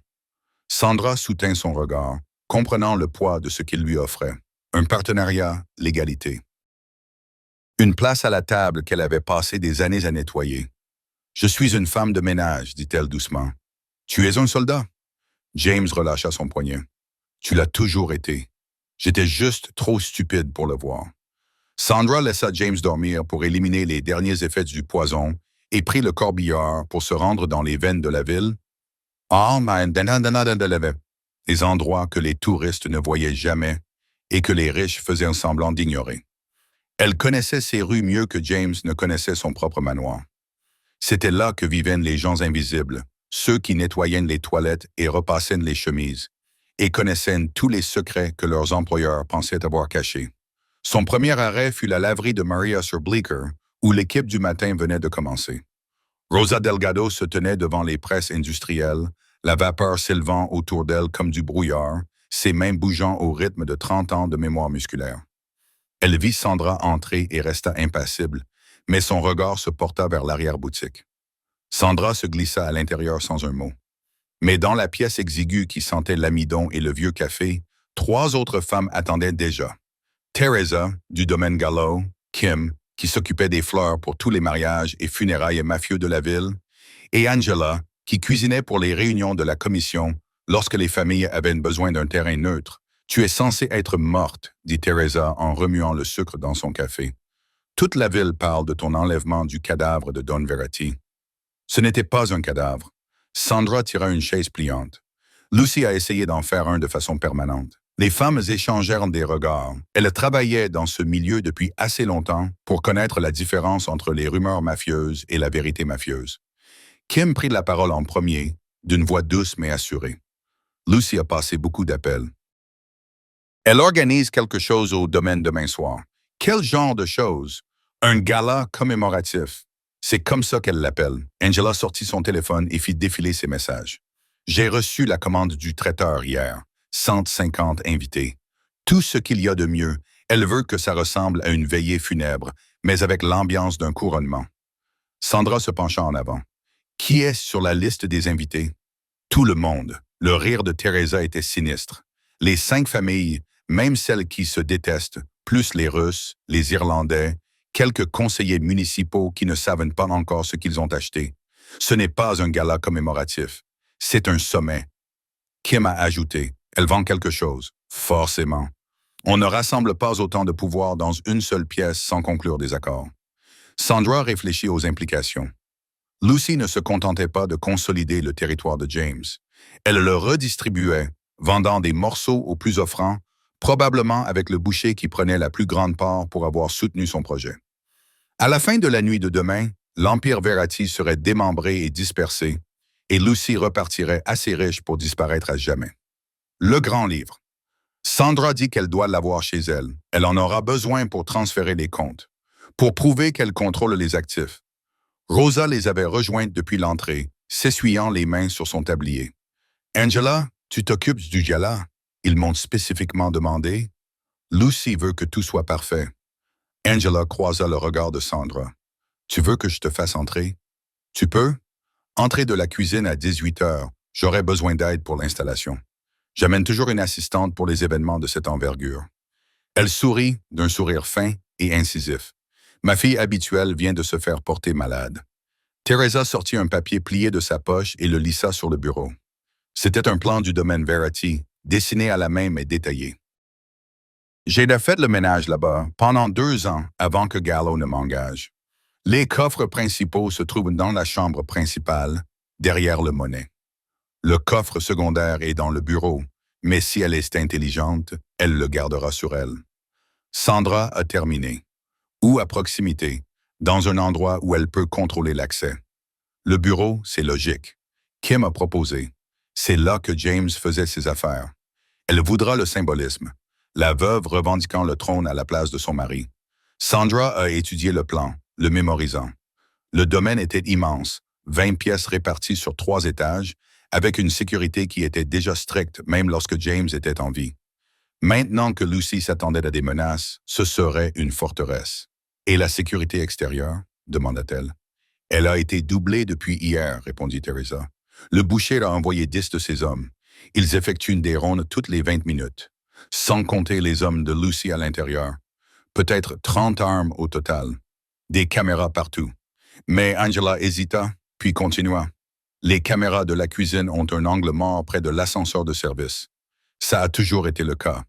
Sandra soutint son regard, comprenant le poids de ce qu'il lui offrait. Un partenariat, l'égalité. Une place à la table qu'elle avait passé des années à nettoyer. « Je suis une femme de ménage, dit-elle doucement. Tu es un soldat? » James relâcha son poignet. « Tu l'as toujours été. J'étais juste trop stupide pour le voir. » Sandra laissa James dormir pour éliminer les derniers effets du poison et prit le corbillard pour se rendre dans les veines de la ville. Les endroits que les touristes ne voyaient jamais et que les riches faisaient semblant d'ignorer. Elle connaissait ces rues mieux que James ne connaissait son propre manoir. C'était là que vivaient les gens invisibles, ceux qui nettoyaient les toilettes et repassaient les chemises, et connaissaient tous les secrets que leurs employeurs pensaient avoir cachés. Son premier arrêt fut la laverie de Maria sur Bleecker, où l'équipe du matin venait de commencer. Rosa Delgado se tenait devant les presses industrielles, la vapeur s'élevant autour d'elle comme du brouillard, ses mains bougeant au rythme de 30 ans de mémoire musculaire. Elle vit Sandra entrer et resta impassible, mais son regard se porta vers l'arrière-boutique. Sandra se glissa à l'intérieur sans un mot. Mais dans la pièce exiguë qui sentait l'amidon et le vieux café, 3 autres femmes attendaient déjà. Teresa, du domaine Gallo, Kim, qui s'occupait des fleurs pour tous les mariages et funérailles mafieux de la ville, et Angela, qui cuisinait pour les réunions de la commission lorsque les familles avaient besoin d'un terrain neutre. « Tu es censée être morte, » dit Teresa en remuant le sucre dans son café. « Toute la ville parle de ton enlèvement du cadavre de Don Verratti. » Ce n'était pas un cadavre. Sandra tira une chaise pliante. Lucy a essayé d'en faire un de façon permanente. Les femmes échangèrent des regards. Elles travaillaient dans ce milieu depuis assez longtemps pour connaître la différence entre les rumeurs mafieuses et la vérité mafieuse. Kim prit la parole en premier, d'une voix douce mais assurée. Lucy a passé beaucoup d'appels. Elle organise quelque chose au domaine demain soir. Quel genre de chose? Un gala commémoratif. C'est comme ça qu'elle l'appelle. Angela sortit son téléphone et fit défiler ses messages. J'ai reçu la commande du traiteur hier. 150 invités. Tout ce qu'il y a de mieux. Elle veut que ça ressemble à une veillée funèbre, mais avec l'ambiance d'un couronnement. Sandra se pencha en avant. Qui est sur la liste des invités? Tout le monde. Le rire de Teresa était sinistre. Les 5 familles, même celles qui se détestent, plus les Russes, les Irlandais, quelques conseillers municipaux qui ne savent pas encore ce qu'ils ont acheté. Ce n'est pas un gala commémoratif. C'est un sommet. Kim a ajouté. Elle vend quelque chose. Forcément. On ne rassemble pas autant de pouvoir dans une seule pièce sans conclure des accords. Sandra réfléchit aux implications. Lucy ne se contentait pas de consolider le territoire de James. Elle le redistribuait, vendant des morceaux aux plus offrants, probablement avec le boucher qui prenait la plus grande part pour avoir soutenu son projet. À la fin de la nuit de demain, l'Empire Verratti serait démembré et dispersé, et Lucy repartirait assez riche pour disparaître à jamais. Le grand livre. Sandra dit qu'elle doit l'avoir chez elle. Elle en aura besoin pour transférer les comptes, pour prouver qu'elle contrôle les actifs. Rosa les avait rejointes depuis l'entrée, s'essuyant les mains sur son tablier. « Angela, tu t'occupes du gala? » Ils m'ont spécifiquement demandé. Lucy veut que tout soit parfait. Angela croisa le regard de Sandra. « Tu veux que je te fasse entrer? »« Tu peux? Entrer de la cuisine à 18 heures. J'aurai besoin d'aide pour l'installation. J'amène toujours une assistante pour les événements de cette envergure. » Elle sourit d'un sourire fin et incisif. Ma fille habituelle vient de se faire porter malade. Teresa sortit un papier plié de sa poche et le lissa sur le bureau. C'était un plan du domaine Verity, dessiné à la main mais détaillé. J'ai fait le ménage là-bas pendant 2 ans avant que Gallo ne m'engage. Les coffres principaux se trouvent dans la chambre principale, derrière le monnaie. Le coffre secondaire est dans le bureau, mais si elle est intelligente, elle le gardera sur elle. Sandra a terminé, ou à proximité, dans un endroit où elle peut contrôler l'accès. Le bureau, c'est logique. Kim a proposé. C'est là que James faisait ses affaires. Elle voudra le symbolisme, la veuve revendiquant le trône à la place de son mari. Sandra a étudié le plan, le mémorisant. Le domaine était immense, 20 pièces réparties sur 3 étages, avec une sécurité qui était déjà stricte même lorsque James était en vie. Maintenant que Lucy s'attendait à des menaces, ce serait une forteresse. Et la sécurité extérieure? Demanda-t-elle. Elle a été doublée depuis hier, répondit Teresa. Le boucher a envoyé 10 de ses hommes. Ils effectuent des rondes toutes les 20 minutes, sans compter les hommes de Lucy à l'intérieur. Peut-être 30 armes au total. Des caméras partout. Mais Angela hésita, puis continua. Les caméras de la cuisine ont un angle mort près de l'ascenseur de service. Ça a toujours été le cas.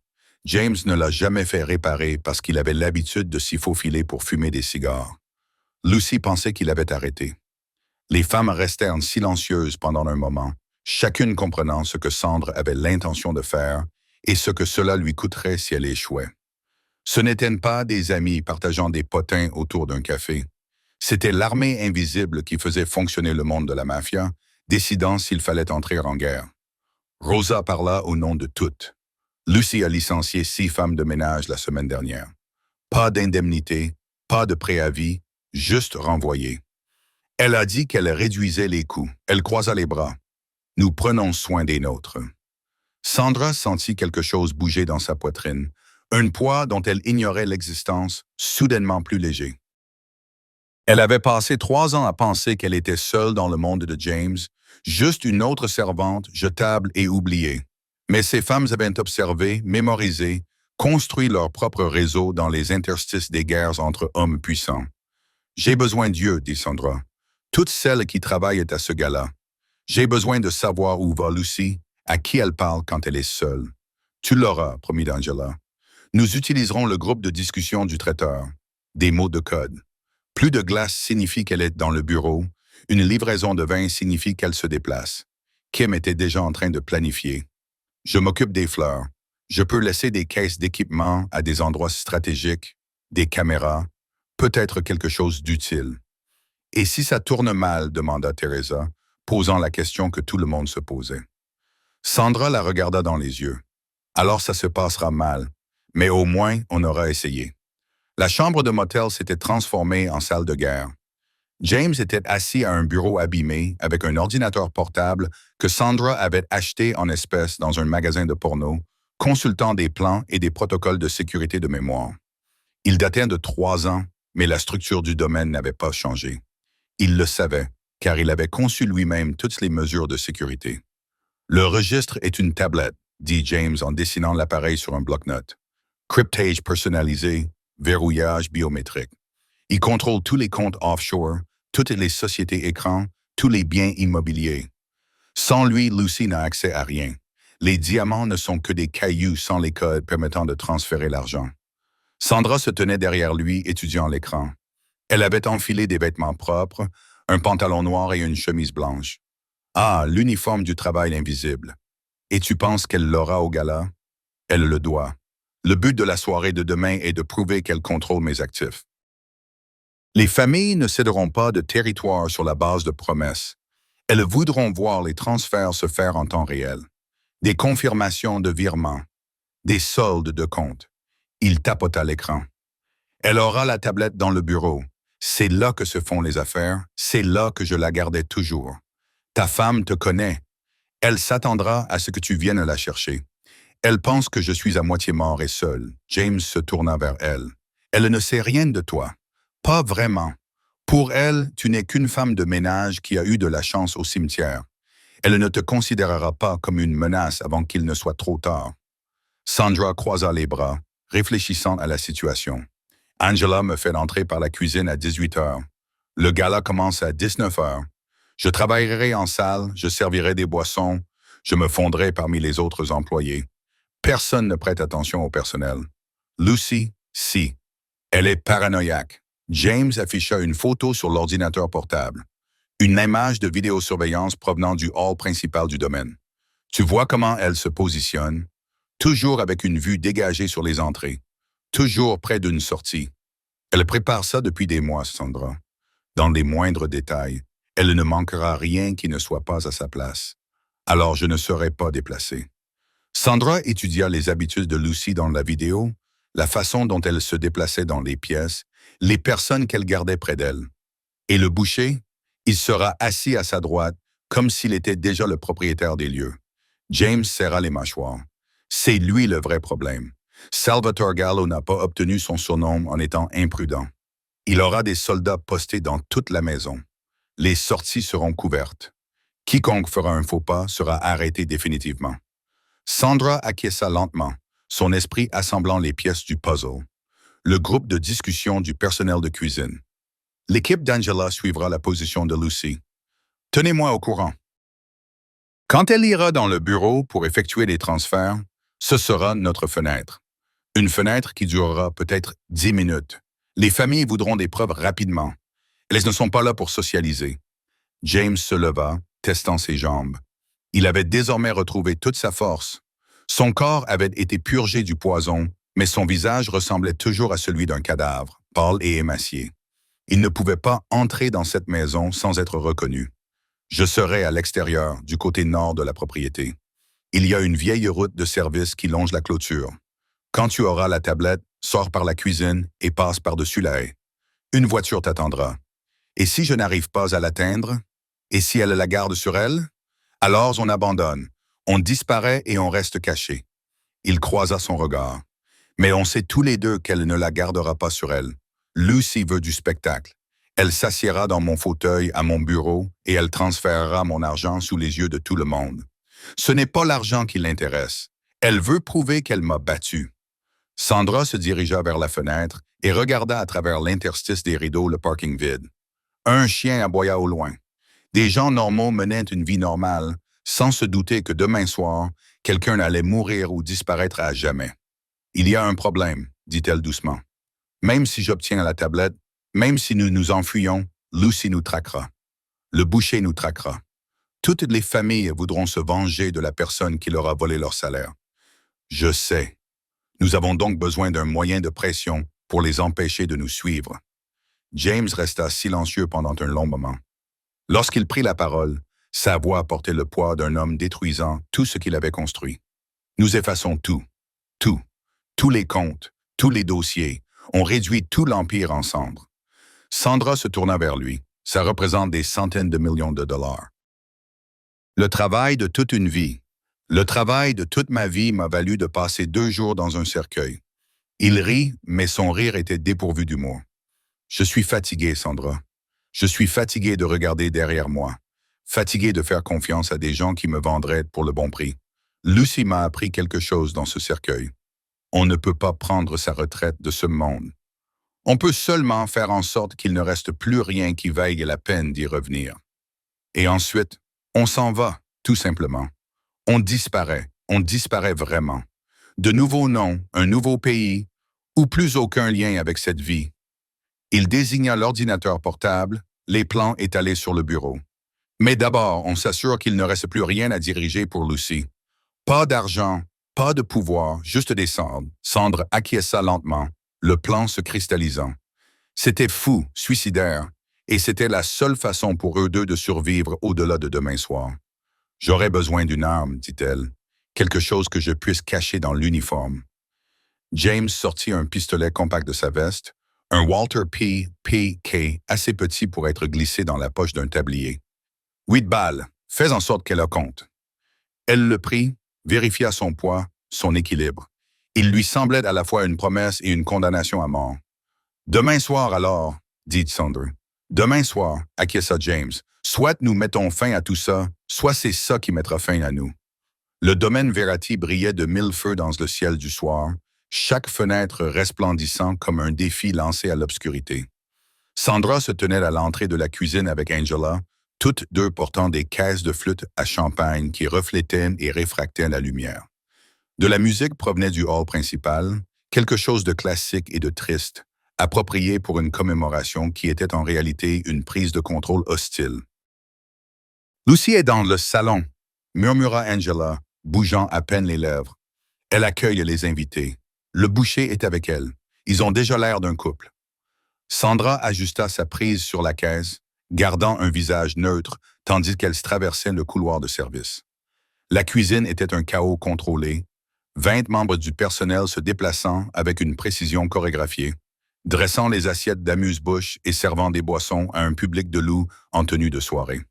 James ne l'a jamais fait réparer parce qu'il avait l'habitude de s'y faufiler pour fumer des cigares. Lucy pensait qu'il avait arrêté. Les femmes restèrent silencieuses pendant un moment, chacune comprenant ce que Sandra avait l'intention de faire et ce que cela lui coûterait si elle échouait. Ce n'étaient pas des amis partageant des potins autour d'un café. C'était l'armée invisible qui faisait fonctionner le monde de la mafia, décidant s'il fallait entrer en guerre. Rosa parla au nom de toutes. Lucy a licencié 6 femmes de ménage la semaine dernière. Pas d'indemnité, pas de préavis, juste renvoyée. Elle a dit qu'elle réduisait les coûts. Elle croisa les bras. Nous prenons soin des nôtres. Sandra sentit quelque chose bouger dans sa poitrine, un poids dont elle ignorait l'existence, soudainement plus léger. Elle avait passé 3 ans à penser qu'elle était seule dans le monde de James, juste une autre servante, jetable et oubliée. Mais ces femmes avaient observé, mémorisé, construit leur propre réseau dans les interstices des guerres entre hommes puissants. « J'ai besoin d'Dieu, dit Sandra. Toutes celles qui travaillent à ce gala. J'ai besoin de savoir où va Lucy, à qui elle parle quand elle est seule. Tu l'auras, promit Angela. Nous utiliserons le groupe de discussion du traiteur. Des mots de code. Plus de glace signifie qu'elle est dans le bureau. Une livraison de vin signifie qu'elle se déplace. Kim était déjà en train de planifier. Je m'occupe des fleurs. Je peux laisser des caisses d'équipement à des endroits stratégiques, des caméras, peut-être quelque chose d'utile. Et si ça tourne mal, demanda Teresa, posant la question que tout le monde se posait. Sandra la regarda dans les yeux. Alors ça se passera mal, mais au moins on aura essayé. La chambre de motel s'était transformée en salle de guerre. James était assis à un bureau abîmé avec un ordinateur portable que Sandra avait acheté en espèces dans un magasin de porno, consultant des plans et des protocoles de sécurité de mémoire. Il datait de 3 ans, mais la structure du domaine n'avait pas changé. Il le savait, car il avait conçu lui-même toutes les mesures de sécurité. Le registre est une tablette, dit James en dessinant l'appareil sur un bloc-notes. Cryptage personnalisé, verrouillage biométrique. Il contrôle tous les comptes offshore, toutes les sociétés écrans, tous les biens immobiliers. Sans lui, Lucy n'a accès à rien. Les diamants ne sont que des cailloux sans les codes permettant de transférer l'argent. Sandra se tenait derrière lui, étudiant l'écran. Elle avait enfilé des vêtements propres, un pantalon noir et une chemise blanche. Ah, l'uniforme du travail invisible. Et tu penses qu'elle l'aura au gala? Elle le doit. Le but de la soirée de demain est de prouver qu'elle contrôle mes actifs. Les familles ne céderont pas de territoire sur la base de promesses. Elles voudront voir les transferts se faire en temps réel. Des confirmations de virements, des soldes de comptes. Il tapota l'écran. Elle aura la tablette dans le bureau. C'est là que se font les affaires, c'est là que je la gardais toujours. Ta femme te connaît. Elle s'attendra à ce que tu viennes la chercher. Elle pense que je suis à moitié mort et seul. James se tourna vers elle. Elle ne sait rien de toi. Pas vraiment. Pour elle, tu n'es qu'une femme de ménage qui a eu de la chance au cimetière. Elle ne te considérera pas comme une menace avant qu'il ne soit trop tard. Sandra croisa les bras, réfléchissant à la situation. Angela me fait entrer par la cuisine à 18 heures. Le gala commence à 19 heures. Je travaillerai en salle, je servirai des boissons, je me fondrai parmi les autres employés. Personne ne prête attention au personnel. Lucy, si. Elle est paranoïaque. James afficha une photo sur l'ordinateur portable. Une image de vidéosurveillance provenant du hall principal du domaine. Tu vois comment elle se positionne? Toujours avec une vue dégagée sur les entrées. Toujours près d'une sortie. Elle prépare ça depuis des mois, Sandra. Dans les moindres détails. Elle ne manquera rien qui ne soit pas à sa place. Alors je ne serai pas déplacé. Sandra étudia les habitudes de Lucy dans la vidéo, la façon dont elle se déplaçait dans les pièces, les personnes qu'elle gardait près d'elle. Et le boucher, il sera assis à sa droite, comme s'il était déjà le propriétaire des lieux. James serra les mâchoires. C'est lui le vrai problème. Salvatore Gallo n'a pas obtenu son surnom en étant imprudent. Il aura des soldats postés dans toute la maison. Les sorties seront couvertes. Quiconque fera un faux pas sera arrêté définitivement. Sandra acquiesça lentement, son esprit assemblant les pièces du puzzle. Le groupe de discussion du personnel de cuisine. L'équipe d'Angela suivra la position de Lucy. Tenez-moi au courant. Quand elle ira dans le bureau pour effectuer les transferts, ce sera notre fenêtre. Une fenêtre qui durera peut-être 10 minutes. Les familles voudront des preuves rapidement. Elles ne sont pas là pour socialiser. James se leva, testant ses jambes. Il avait désormais retrouvé toute sa force. Son corps avait été purgé du poison, mais son visage ressemblait toujours à celui d'un cadavre, pâle et émacié. Il ne pouvait pas entrer dans cette maison sans être reconnu. Je serai à l'extérieur, du côté nord de la propriété. Il y a une vieille route de service qui longe la clôture. Quand tu auras la tablette, sors par la cuisine et passe par-dessus la haie. Une voiture t'attendra. Et si je n'arrive pas à l'atteindre? Et si elle la garde sur elle? Alors on abandonne. On disparaît et on reste caché. Il croisa son regard. Mais on sait tous les deux qu'elle ne la gardera pas sur elle. Lucy veut du spectacle. Elle s'assiera dans mon fauteuil à mon bureau et elle transférera mon argent sous les yeux de tout le monde. Ce n'est pas l'argent qui l'intéresse. Elle veut prouver qu'elle m'a battu. Sandra se dirigea vers la fenêtre et regarda à travers l'interstice des rideaux le parking vide. Un chien aboya au loin. Des gens normaux menaient une vie normale, sans se douter que demain soir, quelqu'un allait mourir ou disparaître à jamais. Il y a un problème, dit-elle doucement. Même si j'obtiens la tablette, même si nous nous enfuyons, Lucy nous traquera. Le boucher nous traquera. Toutes les familles voudront se venger de la personne qui leur a volé leur salaire. Je sais. Nous avons donc besoin d'un moyen de pression pour les empêcher de nous suivre. James resta silencieux pendant un long moment. Lorsqu'il prit la parole, sa voix portait le poids d'un homme détruisant tout ce qu'il avait construit. Nous effaçons tout, tout, tous les comptes, tous les dossiers. On réduit tout l'Empire en cendres. Sandra se tourna vers lui. Ça représente des centaines de millions de dollars. Le travail de toute une vie. Le travail de toute ma vie m'a valu de passer 2 jours dans un cercueil. Il rit, mais son rire était dépourvu d'humour. Je suis fatigué, Sandra. Je suis fatigué de regarder derrière moi. Fatigué de faire confiance à des gens qui me vendraient pour le bon prix. Lucy m'a appris quelque chose dans ce cercueil. On ne peut pas prendre sa retraite de ce monde. On peut seulement faire en sorte qu'il ne reste plus rien qui vaille la peine d'y revenir. Et ensuite, on s'en va, tout simplement. On disparaît vraiment. De nouveaux noms, un nouveau pays, ou plus aucun lien avec cette vie. Il désigna l'ordinateur portable, les plans étalés sur le bureau. Mais d'abord, on s'assure qu'il ne reste plus rien à diriger pour Lucy. Pas d'argent, pas de pouvoir, juste des cendres. Sandra acquiesça lentement, le plan se cristallisant. C'était fou, suicidaire, et c'était la seule façon pour eux deux de survivre au-delà de demain soir. « J'aurais besoin d'une arme, dit-elle, quelque chose que je puisse cacher dans l'uniforme. » James sortit un pistolet compact de sa veste, un Walter P.K. assez petit pour être glissé dans la poche d'un tablier. 8 balles, fais en sorte qu'elle le compte. Elle le prit, vérifia son poids, son équilibre. Il lui semblait à la fois une promesse et une condamnation à mort. « Demain soir alors, dit Sandra. « Demain soir, acquiesça James. Soit nous mettons fin à tout ça, soit c'est ça qui mettra fin à nous. » Le domaine Verratti brillait de 1000 feux dans le ciel du soir. chaque fenêtre resplendissant comme un défi lancé à l'obscurité. Sandra se tenait à l'entrée de la cuisine avec Angela, toutes deux portant des caisses de flûte à champagne qui reflétaient et réfractaient la lumière. De la musique provenait du hall principal, quelque chose de classique et de triste, approprié pour une commémoration qui était en réalité une prise de contrôle hostile. Lucy est dans le salon, murmura Angela, bougeant à peine les lèvres. Elle accueille les invités. Le boucher est avec elle. Ils ont déjà l'air d'un couple. Sandra ajusta sa prise sur la caisse, gardant un visage neutre tandis qu'elle traversait le couloir de service. La cuisine était un chaos contrôlé, 20 membres du personnel se déplaçant avec une précision chorégraphiée, dressant les assiettes d'amuse-bouche et servant des boissons à un public de loups en tenue de soirée.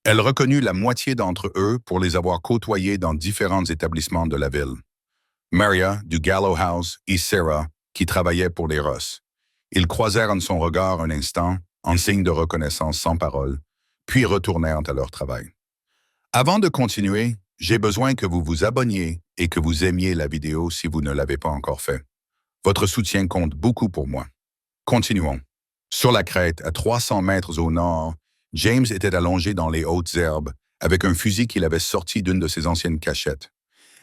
Elle reconnut la moitié d'entre eux pour les avoir côtoyés dans différents établissements de la ville. Maria, du Gallows House, et Sarah, qui travaillaient pour les Ross. Ils croisèrent en son regard un instant, en signe de reconnaissance sans parole, puis retournèrent à leur travail. Avant de continuer, j'ai besoin que vous vous abonniez et que vous aimiez la vidéo si vous ne l'avez pas encore fait. Votre soutien compte beaucoup pour moi. Continuons. Sur la crête, à 300 mètres au nord, James était allongé dans les hautes herbes, avec un fusil qu'il avait sorti d'une de ses anciennes cachettes.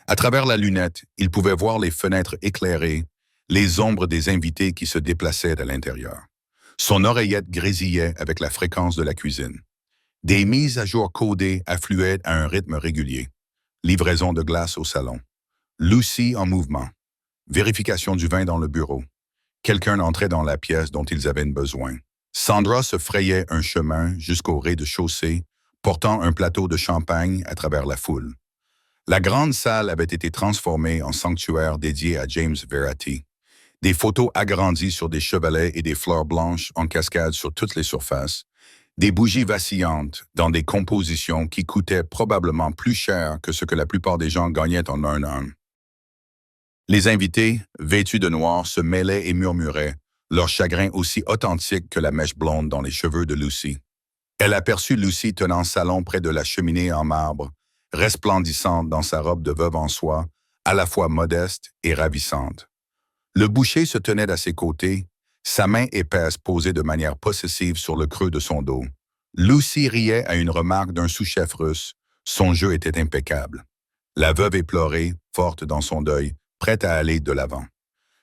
À travers la lunette, il pouvait voir les fenêtres éclairées, les ombres des invités qui se déplaçaient à l'intérieur. Son oreillette grésillait avec la fréquence de la cuisine. Des mises à jour codées affluaient à un rythme régulier. Livraison de glace au salon. Lucy en mouvement. Vérification du vin dans le bureau. Quelqu'un entrait dans la pièce dont ils avaient besoin. Sandra se frayait un chemin jusqu'au rez-de-chaussée, portant un plateau de champagne à travers la foule. La grande salle avait été transformée en sanctuaire dédié à James Verratti. Des photos agrandies sur des chevalets et des fleurs blanches en cascade sur toutes les surfaces. Des bougies vacillantes dans des compositions qui coûtaient probablement plus cher que ce que la plupart des gens gagnaient en un an. Les invités, vêtus de noir, se mêlaient et murmuraient, leur chagrin aussi authentique que la mèche blonde dans les cheveux de Lucy. Elle aperçut Lucy tenant salon près de la cheminée en marbre, resplendissante dans sa robe de veuve en soie, à la fois modeste et ravissante. Le boucher se tenait à ses côtés, sa main épaisse posée de manière possessive sur le creux de son dos. Lucy riait à une remarque d'un sous-chef russe. Son jeu était impeccable. La veuve éplorée, forte dans son deuil, prête à aller de l'avant.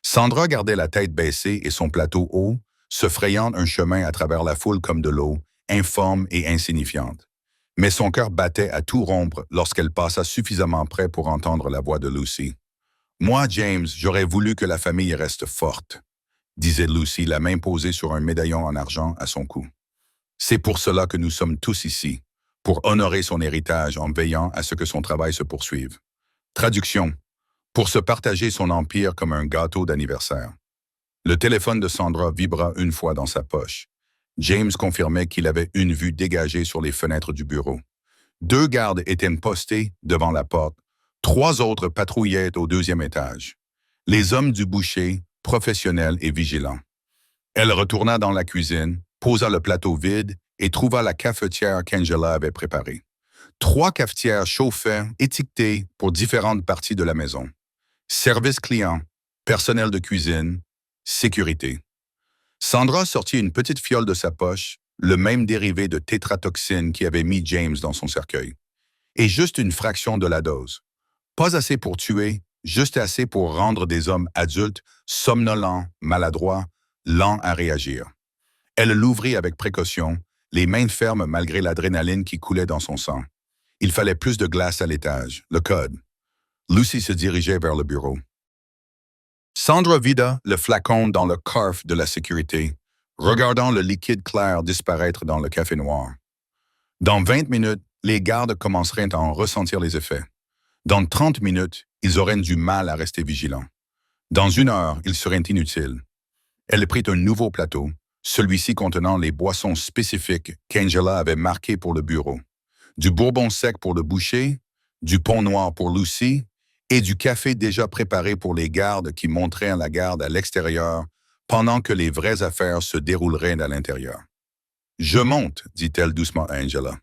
Sandra gardait la tête baissée et son plateau haut, se frayant un chemin à travers la foule comme de l'eau, informe et insignifiante. Mais son cœur battait à tout rompre lorsqu'elle passa suffisamment près pour entendre la voix de Lucy. « Moi, James, j'aurais voulu que la famille reste forte », disait Lucy, la main posée sur un médaillon en argent à son cou. « C'est pour cela que nous sommes tous ici, pour honorer son héritage en veillant à ce que son travail se poursuive. » Traduction. Pour se partager son empire comme un gâteau d'anniversaire. Le téléphone de Sandra vibra une fois dans sa poche. James confirmait qu'il avait une vue dégagée sur les fenêtres du bureau. 2 gardes étaient postés devant la porte. 3 autres patrouillaient au 2e étage. Les hommes du boucher, professionnels et vigilants. Elle retourna dans la cuisine, posa le plateau vide et trouva la cafetière qu'Angela avait préparée. 3 cafetières chauffaient, étiquetées pour différentes parties de la maison. Service client, personnel de cuisine, sécurité. Sandra sortit une petite fiole de sa poche, le même dérivé de tétratoxine qui avait mis James dans son cercueil. Et juste une fraction de la dose. Pas assez pour tuer, juste assez pour rendre des hommes adultes, somnolents, maladroits, lents à réagir. Elle l'ouvrit avec précaution, les mains fermes malgré l'adrénaline qui coulait dans son sang. Il fallait plus de glace à l'étage, le code. Lucy se dirigeait vers le bureau. Sandra vida le flacon dans le coffre de la sécurité, regardant le liquide clair disparaître dans le café noir. Dans 20 minutes, les gardes commenceraient à en ressentir les effets. Dans 30 minutes, ils auraient du mal à rester vigilants. Dans 1 heure, ils seraient inutiles. Elle prit un nouveau plateau, celui-ci contenant les boissons spécifiques qu'Angela avait marquées pour le bureau. Du bourbon sec pour le boucher, du pont noir pour Lucy, et du café déjà préparé pour les gardes qui monteraient la garde à l'extérieur pendant que les vraies affaires se dérouleraient à l'intérieur. « Je monte », dit-elle doucement à Angela.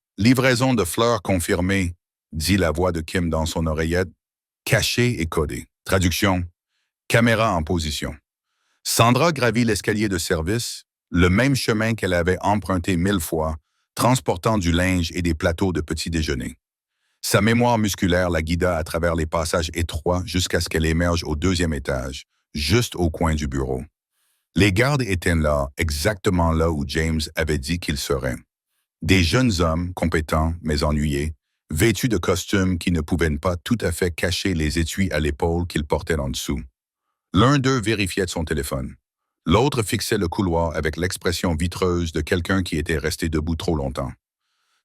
« Livraison de fleurs confirmée », dit la voix de Kim dans son oreillette, cachée et codée. Traduction. Caméra en position. Sandra gravit l'escalier de service, le même chemin qu'elle avait emprunté 1000 fois, transportant du linge et des plateaux de petit déjeuner. Sa mémoire musculaire la guida à travers les passages étroits jusqu'à ce qu'elle émerge au 2e étage, juste au coin du bureau. Les gardes étaient là, exactement là où James avait dit qu'ils seraient. Des jeunes hommes, compétents mais ennuyés, vêtus de costumes qui ne pouvaient pas tout à fait cacher les étuis à l'épaule qu'ils portaient en dessous. L'un d'eux vérifiait son téléphone. L'autre fixait le couloir avec l'expression vitreuse de quelqu'un qui était resté debout trop longtemps.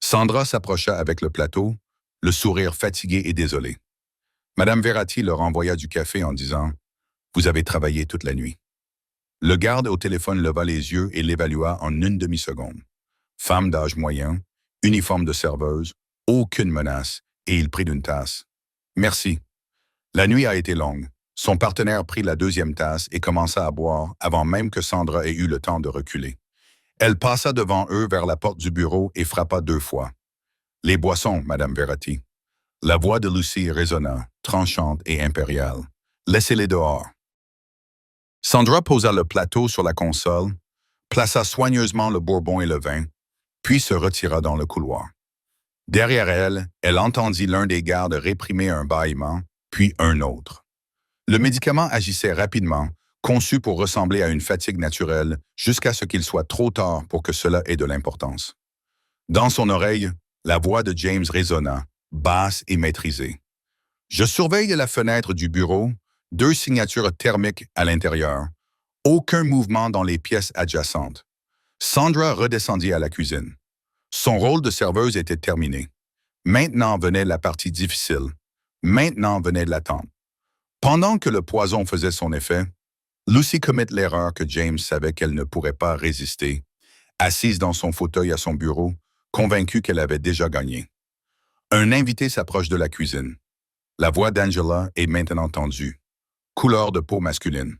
Sandra s'approcha avec le plateau, le sourire fatigué et désolé. Madame Verratti leur envoya du café en disant « Vous avez travaillé toute la nuit ». Le garde au téléphone leva les yeux et l'évalua en une demi-seconde. Femme d'âge moyen, uniforme de serveuse, aucune menace, et il prit une tasse. « Merci. » La nuit a été longue. Son partenaire prit la 2e tasse et commença à boire avant même que Sandra ait eu le temps de reculer. Elle passa devant eux vers la porte du bureau et frappa 2 fois. « Les boissons, Madame Verratti. » La voix de Lucy résonna, tranchante et impériale. « Laissez-les dehors. » Sandra posa le plateau sur la console, plaça soigneusement le bourbon et le vin, puis se retira dans le couloir. Derrière elle, elle entendit l'un des gardes réprimer un bâillement, puis un autre. Le médicament agissait rapidement, conçu pour ressembler à une fatigue naturelle, jusqu'à ce qu'il soit trop tard pour que cela ait de l'importance. Dans son oreille, la voix de James résonna, basse et maîtrisée. « Je surveille la fenêtre du bureau, 2 signatures thermiques à l'intérieur. Aucun mouvement dans les pièces adjacentes. » Sandra redescendit à la cuisine. Son rôle de serveuse était terminé. Maintenant venait la partie difficile. Maintenant venait l'attente. Pendant que le poison faisait son effet, Lucy commit l'erreur que James savait qu'elle ne pourrait pas résister, assise dans son fauteuil à son bureau, convaincue qu'elle avait déjà gagné. Un invité s'approche de la cuisine. La voix d'Angela est maintenant tendue. Couleur de peau masculine.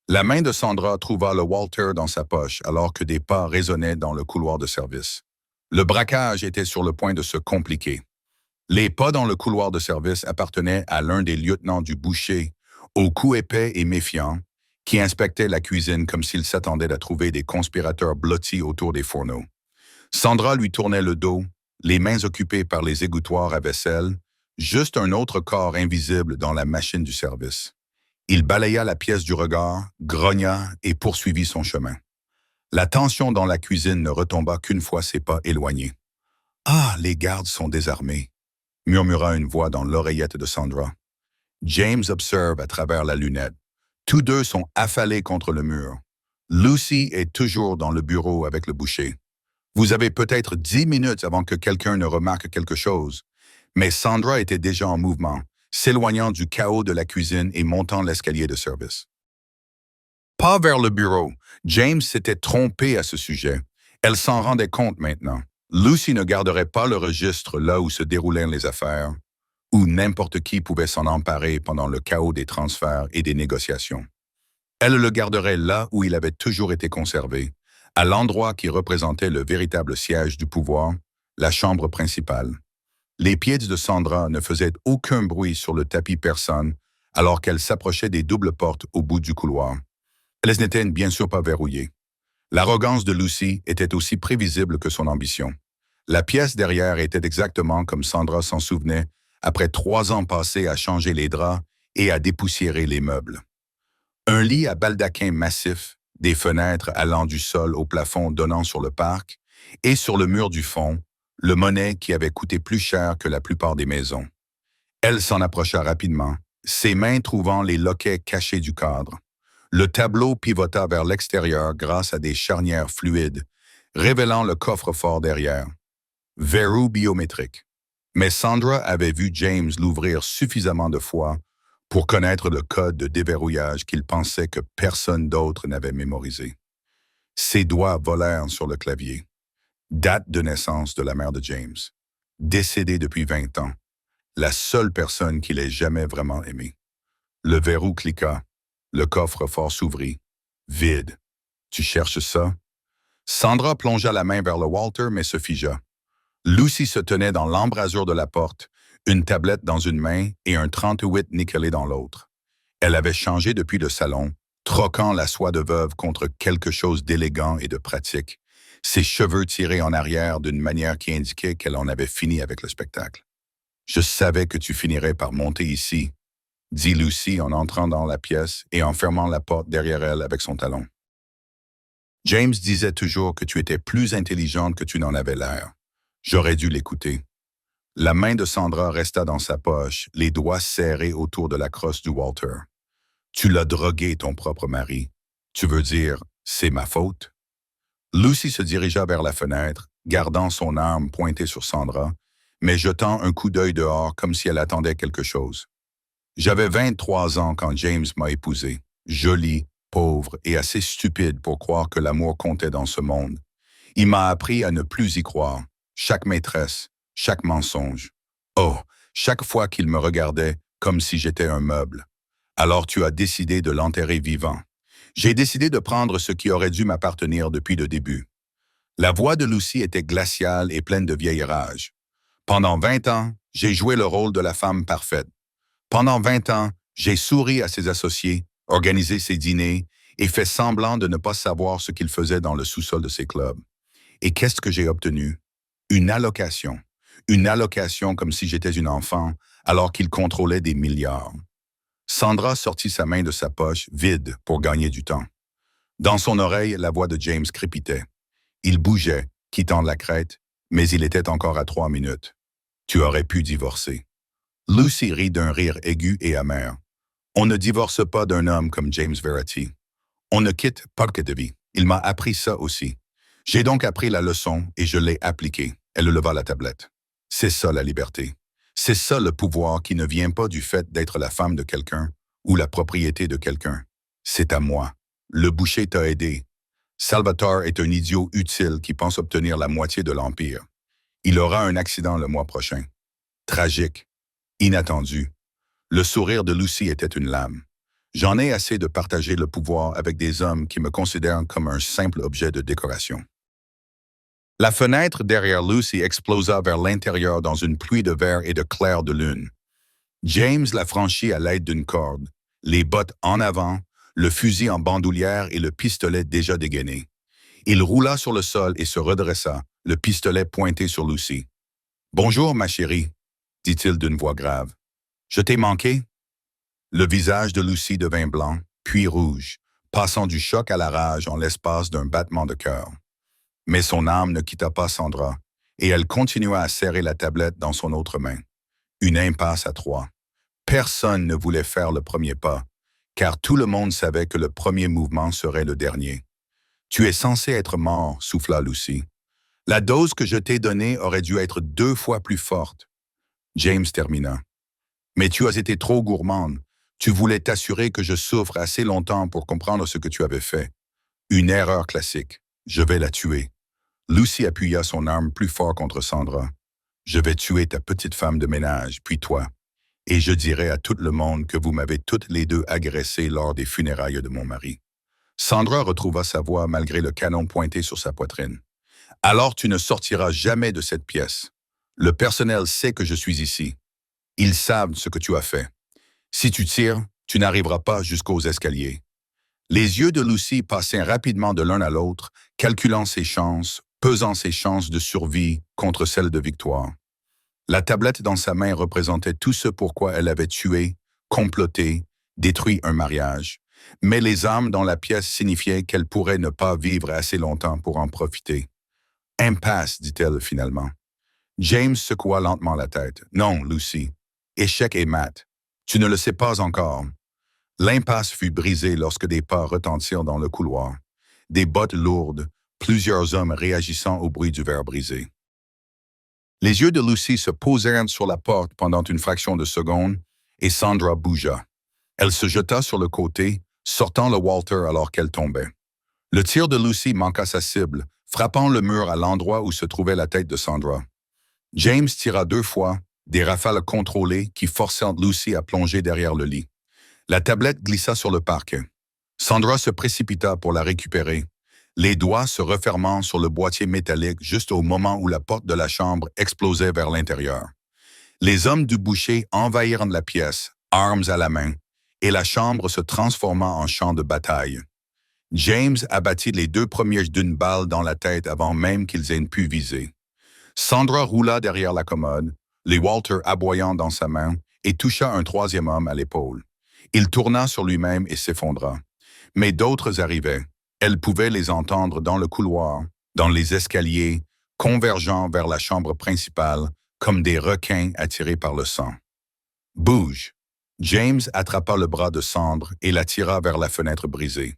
La main de Sandra trouva le Walter dans sa poche alors que des pas résonnaient dans le couloir de service. Le braquage était sur le point de se compliquer. Les pas dans le couloir de service appartenaient à l'un des lieutenants du boucher, au cou épais et méfiant, qui inspectait la cuisine comme s'il s'attendait à trouver des conspirateurs blottis autour des fourneaux. Sandra lui tournait le dos, les mains occupées par les égouttoirs à vaisselle, juste un autre corps invisible dans la machine du service. Il balaya la pièce du regard, grogna et poursuivit son chemin. La tension dans la cuisine ne retomba qu'une fois ses pas éloignés. « Ah, les gardes sont désarmés », murmura une voix dans l'oreillette de Sandra. James observe à travers la lunette. Tous deux sont affalés contre le mur. Lucy est toujours dans le bureau avec le boucher. Vous avez peut-être 10 minutes avant que quelqu'un ne remarque quelque chose, mais Sandra était déjà en mouvement, s'éloignant du chaos de la cuisine et montant l'escalier de service. Pas vers le bureau. James s'était trompé à ce sujet. Elle s'en rendait compte maintenant. Lucy ne garderait pas le registre là où se déroulaient les affaires, où n'importe qui pouvait s'en emparer pendant le chaos des transferts et des négociations. Elle le garderait là où il avait toujours été conservé, à l'endroit qui représentait le véritable siège du pouvoir, la chambre principale. Les pieds de Sandra ne faisaient aucun bruit sur le tapis persan alors qu'elle s'approchait des doubles portes au bout du couloir. Elles n'étaient bien sûr pas verrouillées. L'arrogance de Lucy était aussi prévisible que son ambition. La pièce derrière était exactement comme Sandra s'en souvenait après 3 ans passés à changer les draps et à dépoussiérer les meubles. Un lit à baldaquin massif, des fenêtres allant du sol au plafond donnant sur le parc, et sur le mur du fond, le monnaie qui avait coûté plus cher que la plupart des maisons. Elle s'en approcha rapidement, ses mains trouvant les loquets cachés du cadre. Le tableau pivota vers l'extérieur grâce à des charnières fluides, révélant le coffre-fort derrière. Verrou biométrique. Mais Sandra avait vu James l'ouvrir suffisamment de fois pour connaître le code de déverrouillage qu'il pensait que personne d'autre n'avait mémorisé. Ses doigts volèrent sur le clavier. Date de naissance de la mère de James. Décédée depuis 20 ans. La seule personne qu'il ait jamais vraiment aimée. Le verrou cliqua. Le coffre-fort s'ouvrit. Vide. Tu cherches ça? Sandra plongea la main vers le Walter, mais se figea. Lucy se tenait dans l'embrasure de la porte, une tablette dans une main et un 38 nickelé dans l'autre. Elle avait changé depuis le salon, troquant la soie de veuve contre quelque chose d'élégant et de pratique, ses cheveux tirés en arrière d'une manière qui indiquait qu'elle en avait fini avec le spectacle. « Je savais que tu finirais par monter ici », dit Lucy en entrant dans la pièce et en fermant la porte derrière elle avec son talon. James disait toujours que tu étais plus intelligente que tu n'en avais l'air. J'aurais dû l'écouter. La main de Sandra resta dans sa poche, les doigts serrés autour de la crosse du Walter. Tu l'as drogué, ton propre mari. Tu veux dire, c'est ma faute? Lucy se dirigea vers la fenêtre, gardant son arme pointée sur Sandra, mais jetant un coup d'œil dehors comme si elle attendait quelque chose. J'avais 23 ans quand James m'a épousée, jolie, pauvre et assez stupide pour croire que l'amour comptait dans ce monde. Il m'a appris à ne plus y croire. Chaque maîtresse, chaque mensonge. Oh, chaque fois qu'il me regardait comme si j'étais un meuble. Alors tu as décidé de l'enterrer vivant. J'ai décidé de prendre ce qui aurait dû m'appartenir depuis le début. La voix de Lucy était glaciale et pleine de vieille rage. Pendant 20 ans, j'ai joué le rôle de la femme parfaite. Pendant 20 ans, j'ai souri à ses associés, organisé ses dîners et fait semblant de ne pas savoir ce qu'il faisait dans le sous-sol de ses clubs. Et qu'est-ce que j'ai obtenu? Une allocation. Une allocation comme si j'étais une enfant, alors qu'il contrôlait des milliards. Sandra sortit sa main de sa poche, vide, pour gagner du temps. Dans son oreille, la voix de James crépitait. Il bougeait, quittant la crête, mais il était encore à 3 minutes. Tu aurais pu divorcer. Lucy rit d'un rire aigu et amer. On ne divorce pas d'un homme comme James Verity. On ne quitte pas que de vie. Il m'a appris ça aussi. J'ai donc appris la leçon et je l'ai appliquée. Elle leva la tablette. C'est ça la liberté. C'est ça le pouvoir qui ne vient pas du fait d'être la femme de quelqu'un ou la propriété de quelqu'un. C'est à moi. Le boucher t'a aidé. Salvatore est un idiot utile qui pense obtenir la moitié de l'Empire. Il aura un accident le mois prochain. Tragique. Inattendu. Le sourire de Lucy était une lame. J'en ai assez de partager le pouvoir avec des hommes qui me considèrent comme un simple objet de décoration. La fenêtre derrière Lucy explosa vers l'intérieur dans une pluie de verre et de clairs de lune. James la franchit à l'aide d'une corde, les bottes en avant, le fusil en bandoulière et le pistolet déjà dégainé. Il roula sur le sol et se redressa, le pistolet pointé sur Lucy. « Bonjour, ma chérie, » dit-il d'une voix grave. « Je t'ai manqué? » Le visage de Lucy devint blanc, puis rouge, passant du choc à la rage en l'espace d'un battement de cœur. Mais son âme ne quitta pas Sandra, et elle continua à serrer la tablette dans son autre main. Une impasse à 3. Personne ne voulait faire le premier pas, car tout le monde savait que le premier mouvement serait le dernier. « Tu es censé être mort, » souffla Lucy. « La dose que je t'ai donnée aurait dû être 2 fois plus forte. » James termina. « Mais tu as été trop gourmande. Tu voulais t'assurer que je souffre assez longtemps pour comprendre ce que tu avais fait. Une erreur classique. Je vais la tuer. » Lucy appuya son arme plus fort contre Sandra. « Je vais tuer ta petite femme de ménage, puis toi. Et je dirai à tout le monde que vous m'avez toutes les deux agressées lors des funérailles de mon mari. » Sandra retrouva sa voix malgré le canon pointé sur sa poitrine. « Alors tu ne sortiras jamais de cette pièce. Le personnel sait que je suis ici. Ils savent ce que tu as fait. Si tu tires, tu n'arriveras pas jusqu'aux escaliers. » Les yeux de Lucy passèrent rapidement de l'un à l'autre, calculant ses chances, pesant ses chances de survie contre celles de victoire. La tablette dans sa main représentait tout ce pourquoi elle avait tué, comploté, détruit un mariage. Mais les âmes dans la pièce signifiaient qu'elle pourrait ne pas vivre assez longtemps pour en profiter. « Impasse, dit-elle finalement. James secoua lentement la tête. « Non, Lucy. Échec et mat. Tu ne le sais pas encore. » L'impasse fut brisée lorsque des pas retentirent dans le couloir. Des bottes lourdes, plusieurs hommes réagissant au bruit du verre brisé. Les yeux de Lucy se posèrent sur la porte pendant une fraction de seconde et Sandra bougea. Elle se jeta sur le côté, sortant le Walter alors qu'elle tombait. Le tir de Lucy manqua sa cible, frappant le mur à l'endroit où se trouvait la tête de Sandra. James tira 2 fois, des rafales contrôlées qui forcèrent Lucy à plonger derrière le lit. La tablette glissa sur le parquet. Sandra se précipita pour la récupérer, les doigts se refermant sur le boîtier métallique juste au moment où la porte de la chambre explosait vers l'intérieur. Les hommes du boucher envahirent la pièce, armes à la main, et la chambre se transforma en champ de bataille. James abattit les 2 premiers d'une balle dans la tête avant même qu'ils aient pu viser. Sandra roula derrière la commode, les Walter aboyant dans sa main, et toucha un 3e homme à l'épaule. Il tourna sur lui-même et s'effondra. Mais d'autres arrivaient. Elle pouvait les entendre dans le couloir, dans les escaliers, convergeant vers la chambre principale, comme des requins attirés par le sang. « Bouge !» James attrapa le bras de Sandra et la tira vers la fenêtre brisée.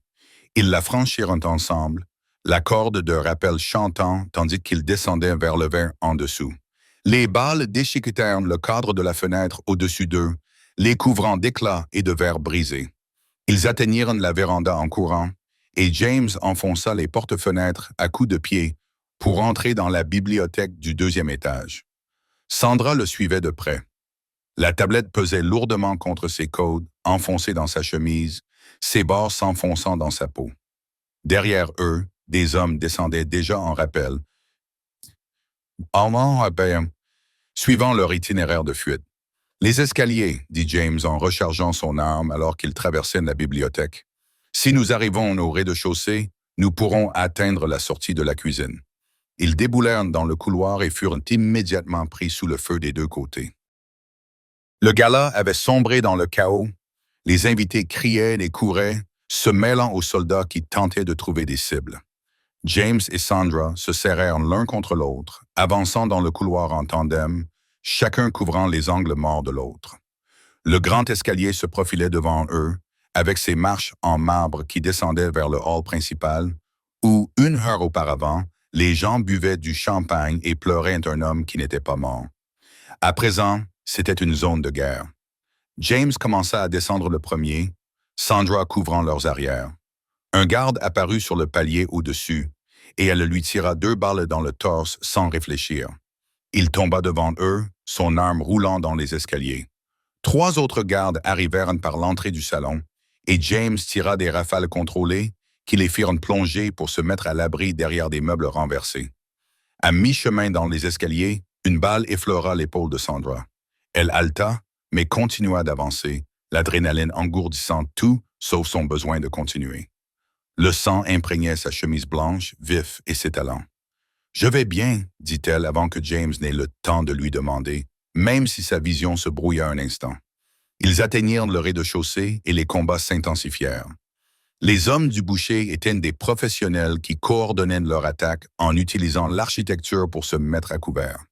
Ils la franchirent ensemble, la corde de rappel chantant tandis qu'ils descendaient vers le verre en dessous. Les balles déchiquetèrent le cadre de la fenêtre au-dessus d'eux, les couvrant d'éclats et de verres brisés. Ils atteignirent la véranda en courant, et James enfonça les porte-fenêtres à coups de pied pour entrer dans la bibliothèque du 2e étage. Sandra le suivait de près. La tablette pesait lourdement contre ses côtes, enfoncée dans sa chemise, ses bords s'enfonçant dans sa peau. Derrière eux, des hommes descendaient déjà en rappel, suivant leur itinéraire de fuite. « Les escaliers, » dit James en rechargeant son arme alors qu'ils traversaient la bibliothèque. « Si nous arrivons au rez-de-chaussée, nous pourrons atteindre la sortie de la cuisine. » Ils déboulèrent dans le couloir et furent immédiatement pris sous le feu des 2 côtés. Le gala avait sombré dans le chaos. Les invités criaient et couraient, se mêlant aux soldats qui tentaient de trouver des cibles. James et Sandra se serrèrent l'un contre l'autre, avançant dans le couloir en tandem, chacun couvrant les angles morts de l'autre. Le grand escalier se profilait devant eux, avec ses marches en marbre qui descendaient vers le hall principal, où, 1 heure auparavant, les gens buvaient du champagne et pleuraient un homme qui n'était pas mort. À présent, c'était une zone de guerre. James commença à descendre le premier, Sandra couvrant leurs arrières. Un garde apparut sur le palier au-dessus, et elle lui tira 2 balles dans le torse sans réfléchir. Il tomba devant eux, son arme roulant dans les escaliers. 3 autres gardes arrivèrent par l'entrée du salon, et James tira des rafales contrôlées qui les firent plonger pour se mettre à l'abri derrière des meubles renversés. À mi-chemin dans les escaliers, une balle effleura l'épaule de Sandra. Elle haleta, mais continua d'avancer, l'adrénaline engourdissant tout sauf son besoin de continuer. Le sang imprégnait sa chemise blanche, vif et s'étalant. « Je vais bien, » dit-elle avant que James n'ait le temps de lui demander, même si sa vision se brouilla un instant. Ils atteignirent le rez-de-chaussée et les combats s'intensifièrent. Les hommes du boucher étaient des professionnels qui coordonnaient leur attaque en utilisant l'architecture pour se mettre à couvert.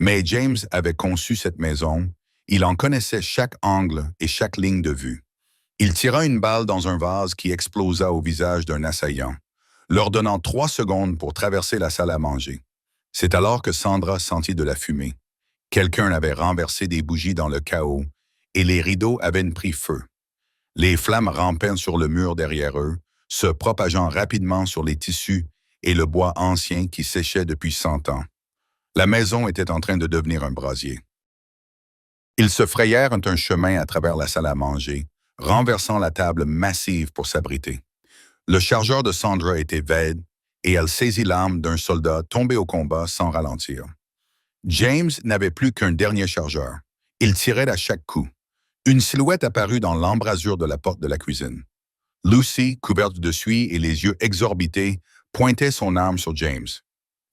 Mais James avait conçu cette maison, il en connaissait chaque angle et chaque ligne de vue. Il tira une balle dans un vase qui explosa au visage d'un assaillant, leur donnant 3 secondes pour traverser la salle à manger. C'est alors que Sandra sentit de la fumée. Quelqu'un avait renversé des bougies dans le chaos et les rideaux avaient pris feu. Les flammes rampaient sur le mur derrière eux, se propageant rapidement sur les tissus et le bois ancien qui séchait depuis 100 ans. La maison était en train de devenir un brasier. Ils se frayèrent un chemin à travers la salle à manger, renversant la table massive pour s'abriter. Le chargeur de Sandra était vide et elle saisit l'arme d'un soldat tombé au combat sans ralentir. James n'avait plus qu'un dernier chargeur. Il tirait à chaque coup. Une silhouette apparut dans l'embrasure de la porte de la cuisine. Lucy, couverte de suie et les yeux exorbités, pointait son arme sur James.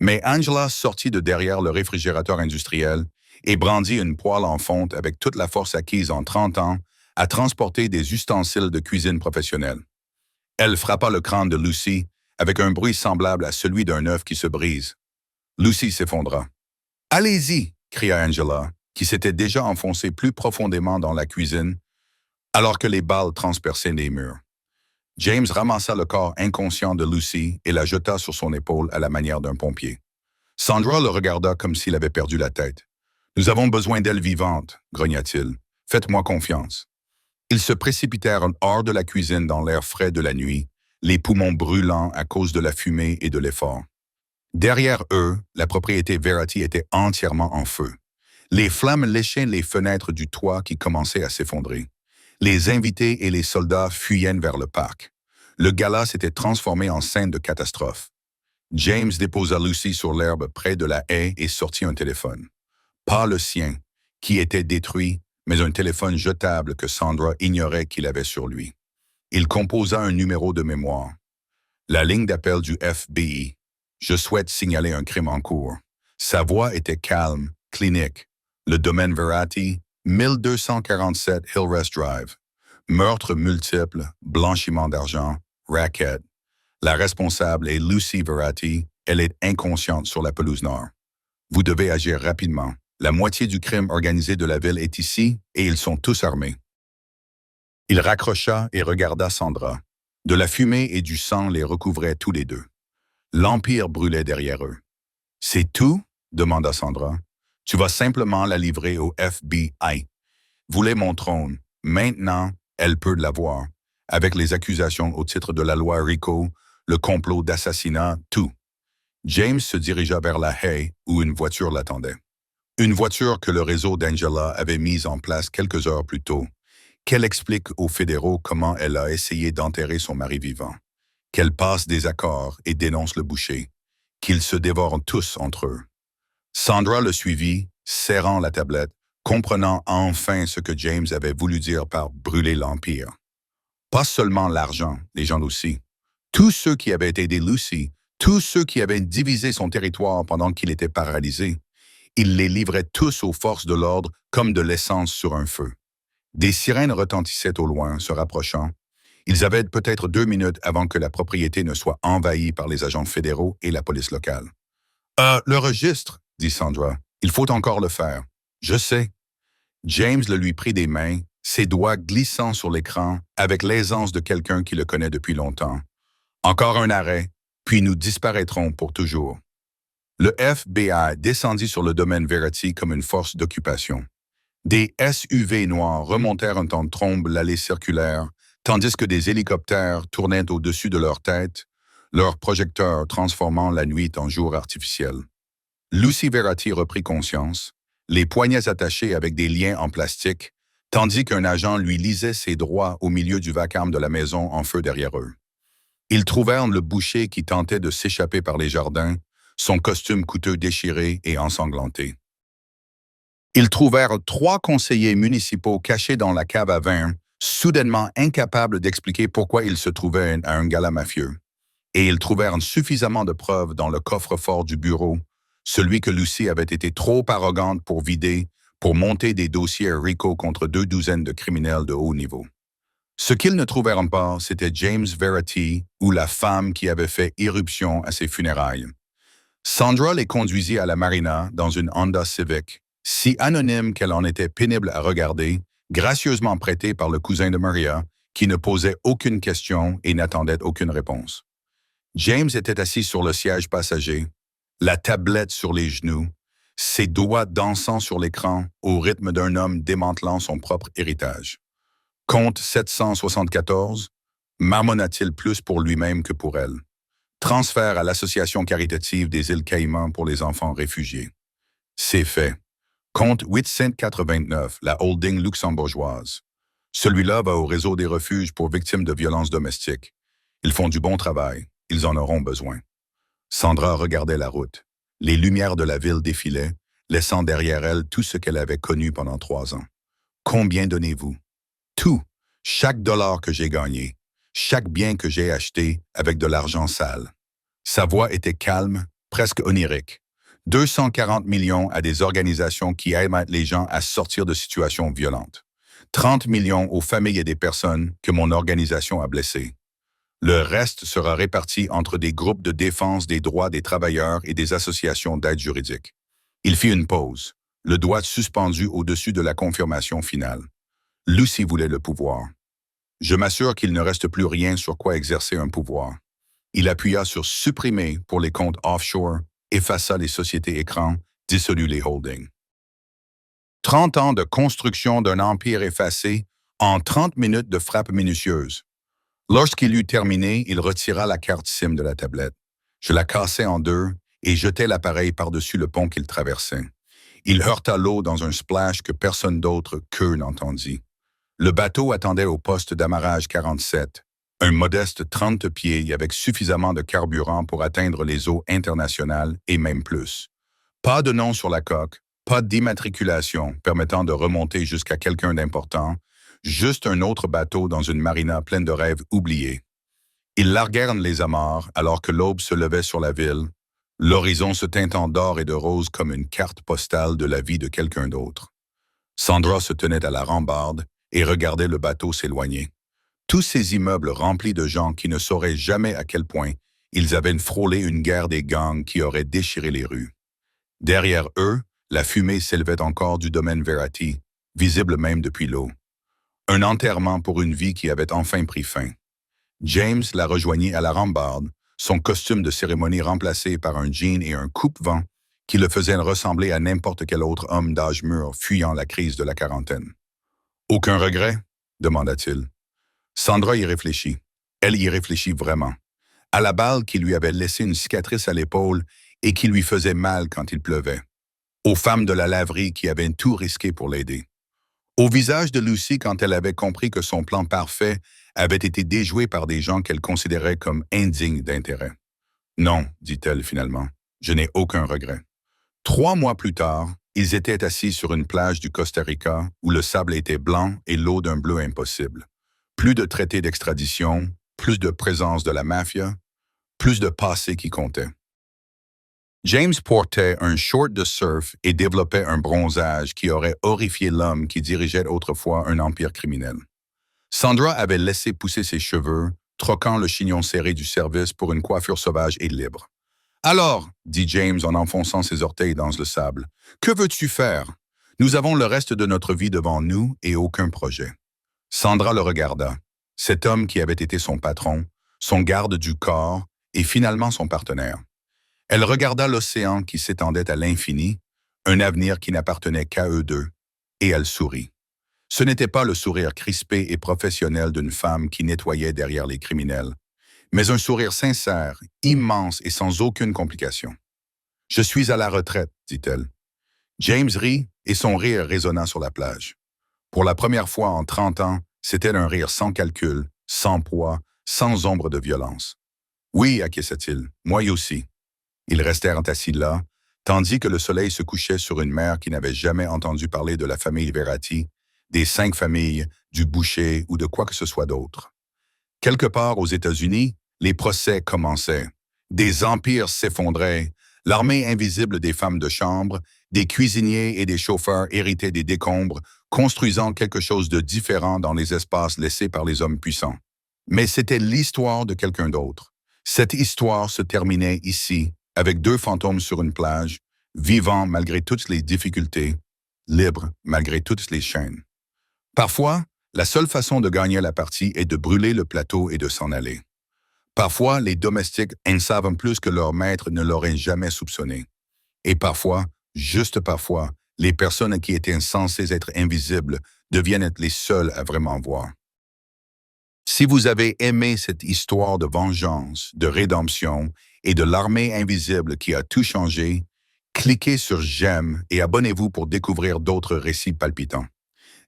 Mais Angela sortit de derrière le réfrigérateur industriel et brandit une poêle en fonte avec toute la force acquise en 30 ans à transporter des ustensiles de cuisine professionnels. Elle frappa le crâne de Lucy avec un bruit semblable à celui d'un œuf qui se brise. Lucy s'effondra. « Allez-y !» cria Angela, qui s'était déjà enfoncée plus profondément dans la cuisine, alors que les balles transperçaient les murs. James ramassa le corps inconscient de Lucy et la jeta sur son épaule à la manière d'un pompier. Sandra le regarda comme s'il avait perdu la tête. « Nous avons besoin d'elle vivante, » grogna-t-il. « Faites-moi confiance. » Ils se précipitèrent hors de la cuisine dans l'air frais de la nuit, les poumons brûlants à cause de la fumée et de l'effort. Derrière eux, la propriété Verity était entièrement en feu. Les flammes léchaient les fenêtres du toit qui commençaient à s'effondrer. Les invités et les soldats fuyaient vers le parc. Le gala s'était transformé en scène de catastrophe. James déposa Lucy sur l'herbe près de la haie et sortit un téléphone. Pas le sien, qui était détruit, mais un téléphone jetable que Sandra ignorait qu'il avait sur lui. Il composa un numéro de mémoire. La ligne d'appel du FBI. Je souhaite signaler un crime en cours. Sa voix était calme, clinique. Le domaine Verratti, 1247 Hillrest Drive. Meurtre multiple, blanchiment d'argent, racket. La responsable est Lucy Verratti. Elle est inconsciente sur la pelouse nord. Vous devez agir rapidement. La moitié du crime organisé de la ville est ici et ils sont tous armés. Il raccrocha et regarda Sandra. De la fumée et du sang les recouvraient tous les deux. L'Empire brûlait derrière eux. « C'est tout ?» demanda Sandra. « Tu vas simplement la livrer au FBI. Voulez mon trône. Maintenant, elle peut l'avoir. Avec les accusations au titre de la loi RICO, le complot d'assassinat, tout. » James se dirigea vers la haie où une voiture l'attendait. Une voiture que le réseau d'Angela avait mise en place quelques heures plus tôt. Qu'elle explique aux fédéraux comment elle a essayé d'enterrer son mari vivant. Qu'elle passe des accords et dénonce le boucher. Qu'ils se dévorent tous entre eux. Sandra le suivit, serrant la tablette, comprenant enfin ce que James avait voulu dire par brûler l'Empire. Pas seulement l'argent, les gens aussi. Tous ceux qui avaient aidé Lucy, tous ceux qui avaient divisé son territoire pendant qu'il était paralysé, il les livrait tous aux forces de l'ordre comme de l'essence sur un feu. Des sirènes retentissaient au loin, se rapprochant. Ils avaient peut-être 2 minutes avant que la propriété ne soit envahie par les agents fédéraux et la police locale. « Le registre », dit Sandra. « Il faut encore le faire. »« Je sais. » James le lui prit des mains, ses doigts glissant sur l'écran avec l'aisance de quelqu'un qui le connaît depuis longtemps. « Encore un arrêt, puis nous disparaîtrons pour toujours. » Le FBI descendit sur le domaine Verratti comme une force d'occupation. Des SUV noirs remontèrent un temps de trombe l'allée circulaire, tandis que des hélicoptères tournaient au-dessus de leur tête, leurs projecteurs transformant la nuit en jour artificiel. Lucy Verratti reprit conscience, les poignets attachés avec des liens en plastique, tandis qu'un agent lui lisait ses droits au milieu du vacarme de la maison en feu derrière eux. Ils trouvèrent le boucher qui tentait de s'échapper par les jardins, son costume coûteux déchiré et ensanglanté. Ils trouvèrent 3 conseillers municipaux cachés dans la cave à vin, soudainement incapables d'expliquer pourquoi ils se trouvaient à un gala mafieux. Et ils trouvèrent suffisamment de preuves dans le coffre-fort du bureau, celui que Lucy avait été trop arrogante pour vider, pour monter des dossiers RICO contre 2 douzaines de criminels de haut niveau. Ce qu'ils ne trouvèrent pas, c'était James Verratti ou la femme qui avait fait irruption à ses funérailles. Sandra les conduisit à la marina dans une Honda Civic, si anonyme qu'elle en était pénible à regarder, gracieusement prêtée par le cousin de Maria, qui ne posait aucune question et n'attendait aucune réponse. James était assis sur le siège passager, la tablette sur les genoux, ses doigts dansant sur l'écran au rythme d'un homme démantelant son propre héritage. Compte 774, marmonna-t-il plus pour lui-même que pour elle. Transfert à l'Association caritative des îles Caïmans pour les enfants réfugiés. C'est fait. Compte 889, la holding luxembourgeoise. Celui-là va au réseau des refuges pour victimes de violences domestiques. Ils font du bon travail. Ils en auront besoin. Sandra regardait la route. Les lumières de la ville défilaient, laissant derrière elle tout ce qu'elle avait connu pendant 3 ans. Combien donnez-vous? Tout. Chaque dollar que j'ai gagné. Chaque bien que j'ai acheté avec de l'argent sale. Sa voix était calme, presque onirique. 240 millions à des organisations qui aident les gens à sortir de situations violentes. 30 millions aux familles et des personnes que mon organisation a blessées. Le reste sera réparti entre des groupes de défense des droits des travailleurs et des associations d'aide juridique. Il fit une pause, le doigt suspendu au-dessus de la confirmation finale. Lucy voulait le pouvoir. Je m'assure qu'il ne reste plus rien sur quoi exercer un pouvoir. Il appuya sur « Supprimer » pour les comptes offshore, effaça les sociétés écrans, dissolut les holdings. 30 ans de construction d'un empire effacé en 30 minutes de frappe minutieuse. Lorsqu'il eut terminé, il retira la carte SIM de la tablette. Je la cassai en 2 et jetai l'appareil par-dessus le pont qu'il traversait. Il heurta l'eau dans un splash que personne d'autre qu'eux n'entendit. Le bateau attendait au poste d'amarrage 47, un modeste 30 pieds avec suffisamment de carburant pour atteindre les eaux internationales et même plus. Pas de nom sur la coque, Pas d'immatriculation permettant de remonter jusqu'à quelqu'un d'important, juste un autre bateau dans une marina pleine de rêves oubliés. Ils larguèrent les amarres alors que l'aube se levait sur la ville, l'horizon se teintant d'or et de rose comme une carte postale de la vie de quelqu'un d'autre. Sandra se tenait à la rambarde et regardait le bateau s'éloigner. Tous ces immeubles remplis de gens qui ne sauraient jamais à quel point ils avaient frôlé une guerre des gangs qui aurait déchiré les rues. Derrière eux, la fumée s'élevait encore du domaine Verratti, visible même depuis l'eau. Un enterrement pour une vie qui avait enfin pris fin. James la rejoignit à la rambarde, son costume de cérémonie remplacé par un jean et un coupe-vent qui le faisaient ressembler à n'importe quel autre homme d'âge mûr fuyant la crise de la quarantaine. « Aucun regret ?» demanda-t-il. Sandra y réfléchit. Elle y réfléchit vraiment. À la balle qui lui avait laissé une cicatrice à l'épaule et qui lui faisait mal quand il pleuvait. Aux femmes de la laverie qui avaient tout risqué pour l'aider. Au visage de Lucy quand elle avait compris que son plan parfait avait été déjoué par des gens qu'elle considérait comme indignes d'intérêt. « Non, dit-elle finalement, je n'ai aucun regret. » 3 mois plus tard, ils étaient assis sur une plage du Costa Rica où le sable était blanc et l'eau d'un bleu impossible. Plus de traités d'extradition, plus de présence de la mafia, plus de passé qui comptait. James portait un short de surf et développait un bronzage qui aurait horrifié l'homme qui dirigeait autrefois un empire criminel. Sandra avait laissé pousser ses cheveux, troquant le chignon serré du service pour une coiffure sauvage et libre. « Alors, dit James en enfonçant ses orteils dans le sable, que veux-tu faire? Nous avons le reste de notre vie devant nous et aucun projet. » Sandra le regarda. Cet homme qui avait été son patron, son garde du corps et finalement son partenaire. Elle regarda l'océan qui s'étendait à l'infini, un avenir qui n'appartenait qu'à eux deux, et elle sourit. Ce n'était pas le sourire crispé et professionnel d'une femme qui nettoyait derrière les criminels, mais un sourire sincère, immense et sans aucune complication. « Je suis à la retraite, dit-elle. » James rit et son rire résonna sur la plage. Pour la première fois en 30 ans, c'était un rire sans calcul, sans poids, sans ombre de violence. « Oui, acquiesça-t-il, moi aussi. » Ils restèrent assis là, tandis que le soleil se couchait sur une mer qui n'avait jamais entendu parler de la famille Verratti, des 5 familles, du boucher ou de quoi que ce soit d'autre. Quelque part aux États-Unis, les procès commençaient. Des empires s'effondraient, l'armée invisible des femmes de chambre, des cuisiniers et des chauffeurs héritaient des décombres, construisant quelque chose de différent dans les espaces laissés par les hommes puissants. Mais c'était l'histoire de quelqu'un d'autre. Cette histoire se terminait ici, avec 2 fantômes sur une plage, vivant malgré toutes les difficultés, libres malgré toutes les chaînes. Parfois, la seule façon de gagner la partie est de brûler le plateau et de s'en aller. Parfois, les domestiques en savent plus que leur maître ne l'aurait jamais soupçonné. Et parfois, juste parfois, les personnes qui étaient censées être invisibles deviennent être les seules à vraiment voir. Si vous avez aimé cette histoire de vengeance, de rédemption et de l'armée invisible qui a tout changé, cliquez sur j'aime et abonnez-vous pour découvrir d'autres récits palpitants.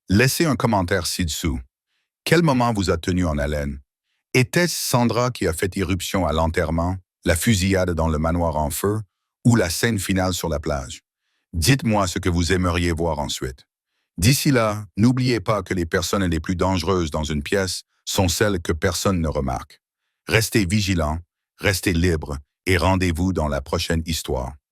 Laissez un commentaire ci-dessous. Quel moment vous a tenu en haleine? Était-ce Sandra qui a fait irruption à l'enterrement, la fusillade dans le manoir en feu ou la scène finale sur la plage? Dites-moi ce que vous aimeriez voir ensuite. D'ici là, n'oubliez pas que les personnes les plus dangereuses dans une pièce sont celles que personne ne remarque. Restez vigilants, restez libres et rendez-vous dans la prochaine histoire.